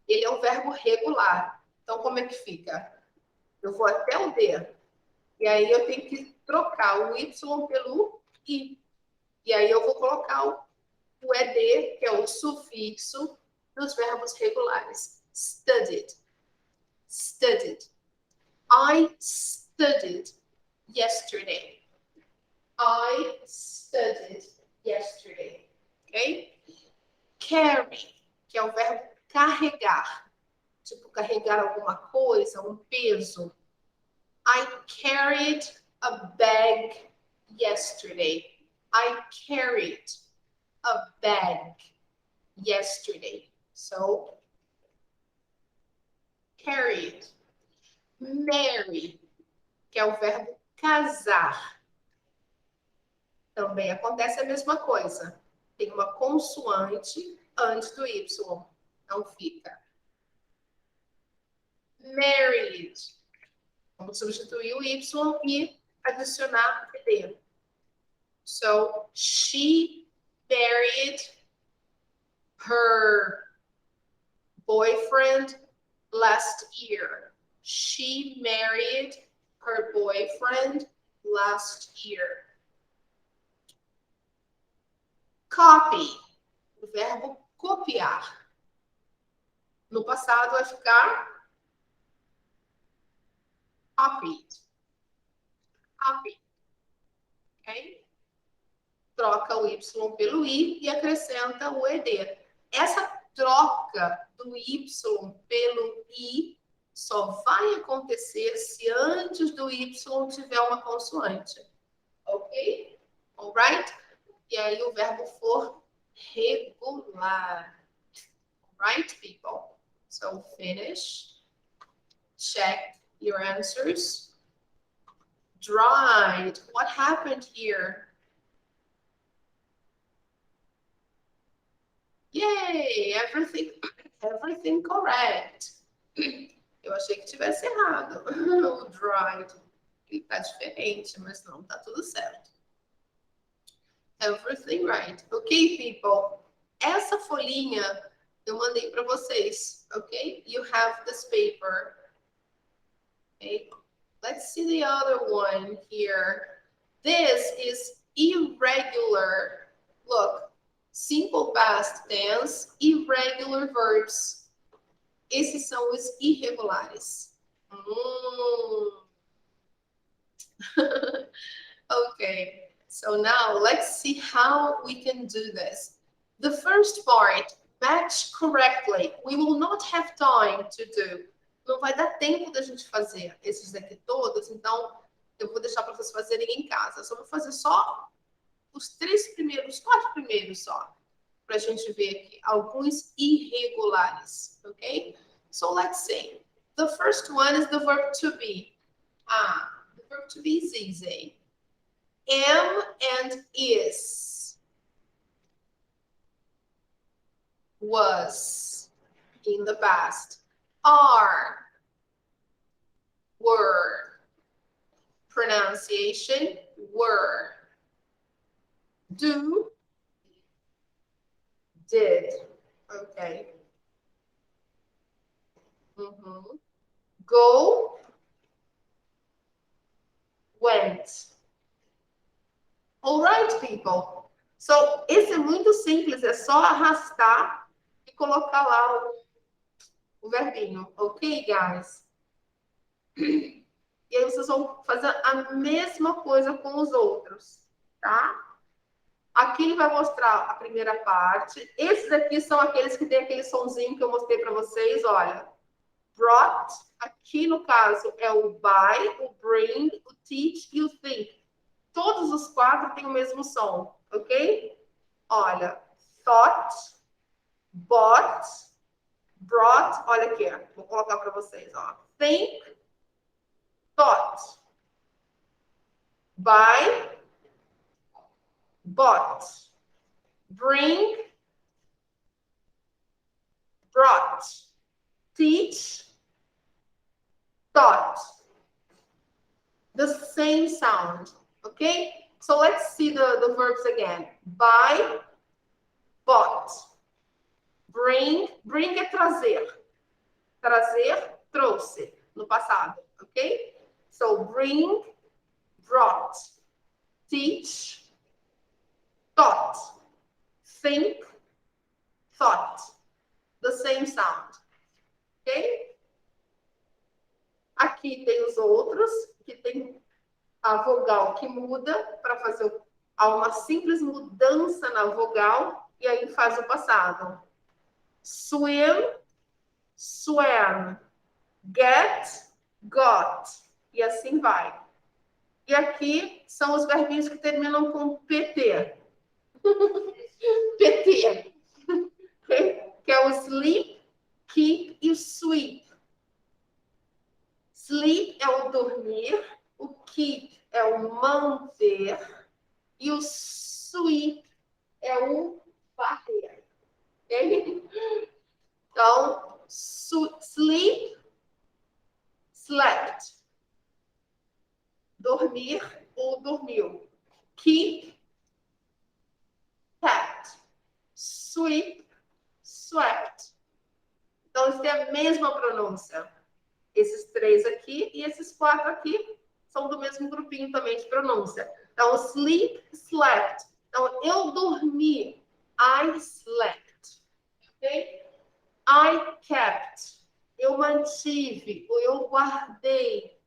[SPEAKER 1] Ele é um verbo regular. Então, como é que fica? Eu vou até o D. E aí eu tenho que trocar o Y pelo I. E aí eu vou colocar o ED, que é o sufixo dos verbos regulares. Studied. Studied. I studied yesterday. I studied yesterday. Ok? Carry, que é o verbo carregar. Tipo, carregar alguma coisa, um peso. I carried a bag yesterday. I carried a bag yesterday. So, carried. Marry, que é o verbo casar. Também acontece a mesma coisa. Tem uma consoante antes do Y. Não fica. Married. Vamos substituir o Y e adicionar o D. So, she married her boyfriend last year. She married her boyfriend last year. Copy, o verbo copiar. No passado vai ficar copied. Copy. Ok? Troca o Y pelo I e acrescenta o ED. Essa troca do Y pelo I só vai acontecer se antes do Y tiver uma consoante. Ok? Alright? E aí o verbo for regular. Alright, people? So finish. Check your answers. dried. What happened here? Yay, everything correct. Eu achei que tivesse errado. O dried. Ele tá diferente, mas não, tá tudo certo. Everything right. Ok, people? Essa folhinha eu mandei para vocês, ok? You have this paper. Okay? Let's see the other one here. This is irregular. Look, simple past tense, irregular verbs. Esses são os irregulares. Okay, so now let's see how we can do this. The first part, match correctly. We will not have time to do. Não vai dar tempo da gente fazer esses aqui todos, então eu vou deixar para vocês fazerem em casa. Eu só vou fazer só os 4 primeiros só, para a gente ver aqui alguns irregulares, ok? So let's see. The first one is the verb to be. The verb to be is easy. Am and is. Was in the past. Are. Were. Pronunciation. Were. Do. Did. Okay. Go. Went. All right, people. So, esse é muito simples, é só arrastar e colocar lá o verbinho, ok, guys? E aí vocês vão fazer a mesma coisa com os outros, tá? Aqui ele vai mostrar a primeira parte. Esses aqui são aqueles que tem aquele sonzinho que eu mostrei para vocês, olha. Brought, aqui no caso é o buy, o bring, o teach e o think. Todos os 4 têm o mesmo som, ok? Olha, thought, bought, brought, olha aqui, vou colocar para vocês, ó. Think, thought, buy, bought, bring, brought, teach, taught. The same sound. Okay, so let's see the verbs again. Buy, bought. Bring é trazer. Trazer, trouxe, no passado, ok? So bring, brought. Teach, taught. Think, thought. The same sound, ok? Aqui tem os outros, que tem a vogal que muda para fazer uma simples mudança na vogal e aí faz o passado. Swim, swam, get, got e assim vai. E aqui são os verbinhos que terminam com PT. PT. Que é o sleep, keep e o sweep. Sleep é o dormir, o keep é o manter e o sweep é o varrer. Okay? Então, sleep, slept. Dormir ou dormiu. Keep, kept. Sweep, swept. Então, isso tem a mesma pronúncia. Esses 3 aqui e esses 4 aqui são do mesmo grupinho também de pronúncia. Então, sleep, slept. Então, eu dormi. I slept. Ok? I kept. Eu mantive. Ou eu guardei.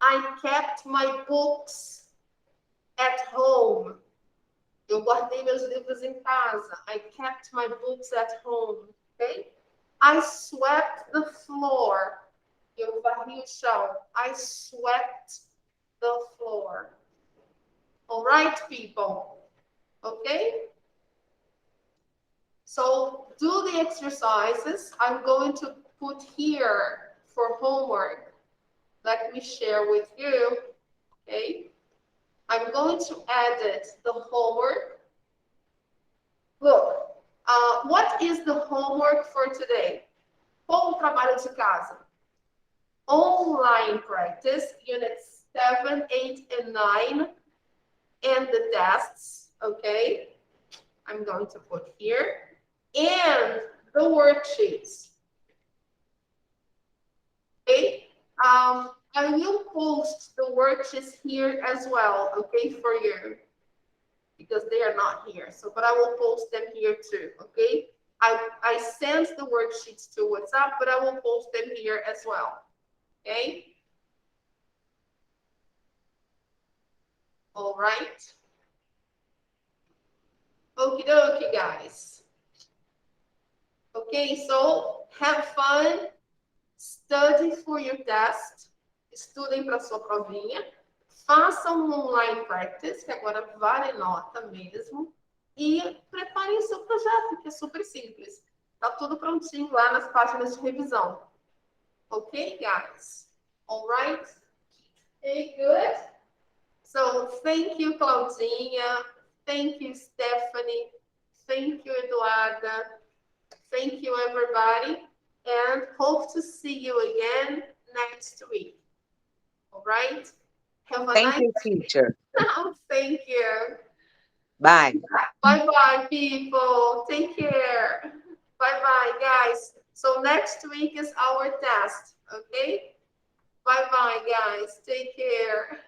[SPEAKER 1] I kept my books at home. Eu guardei meus livros em casa. I kept my books at home. Ok? I swept the floor. Eu varri o chão. I swept the floor. All right, people. Okay? So do the exercises. I'm going to put here for homework. Let me share with you. Okay. I'm going to edit the homework. Look, what is the homework for today? Qual o trabalho de casa? Online practice, units 7, 8, and 9, and the tests, okay? I'm going to put here, and the worksheets, okay? I will post the worksheets here as well, okay, for you, because they are not here. So, but I will post them here too, okay? I sent the worksheets to WhatsApp, but I will post them here as well, okay? All right. Okie dokie, guys. Okay, so have fun, study for your test, estudem para sua provinha, façam um online practice, que agora vale nota mesmo, e preparem o seu projeto, que é super simples. Tá tudo prontinho lá nas páginas de revisão. Okay, guys? All right? Okay, good. So, thank you, Claudinha. Thank you, Stephanie. Thank you, Eduarda. Thank you, everybody. And hope to see you again next week. All right? Have a
[SPEAKER 3] Thank
[SPEAKER 1] nice
[SPEAKER 3] you, teacher.
[SPEAKER 1] Thank you.
[SPEAKER 3] Bye.
[SPEAKER 1] Bye-bye, people. Take care. Bye-bye, guys. So next week is our test, okay? Bye-bye, guys. Take care.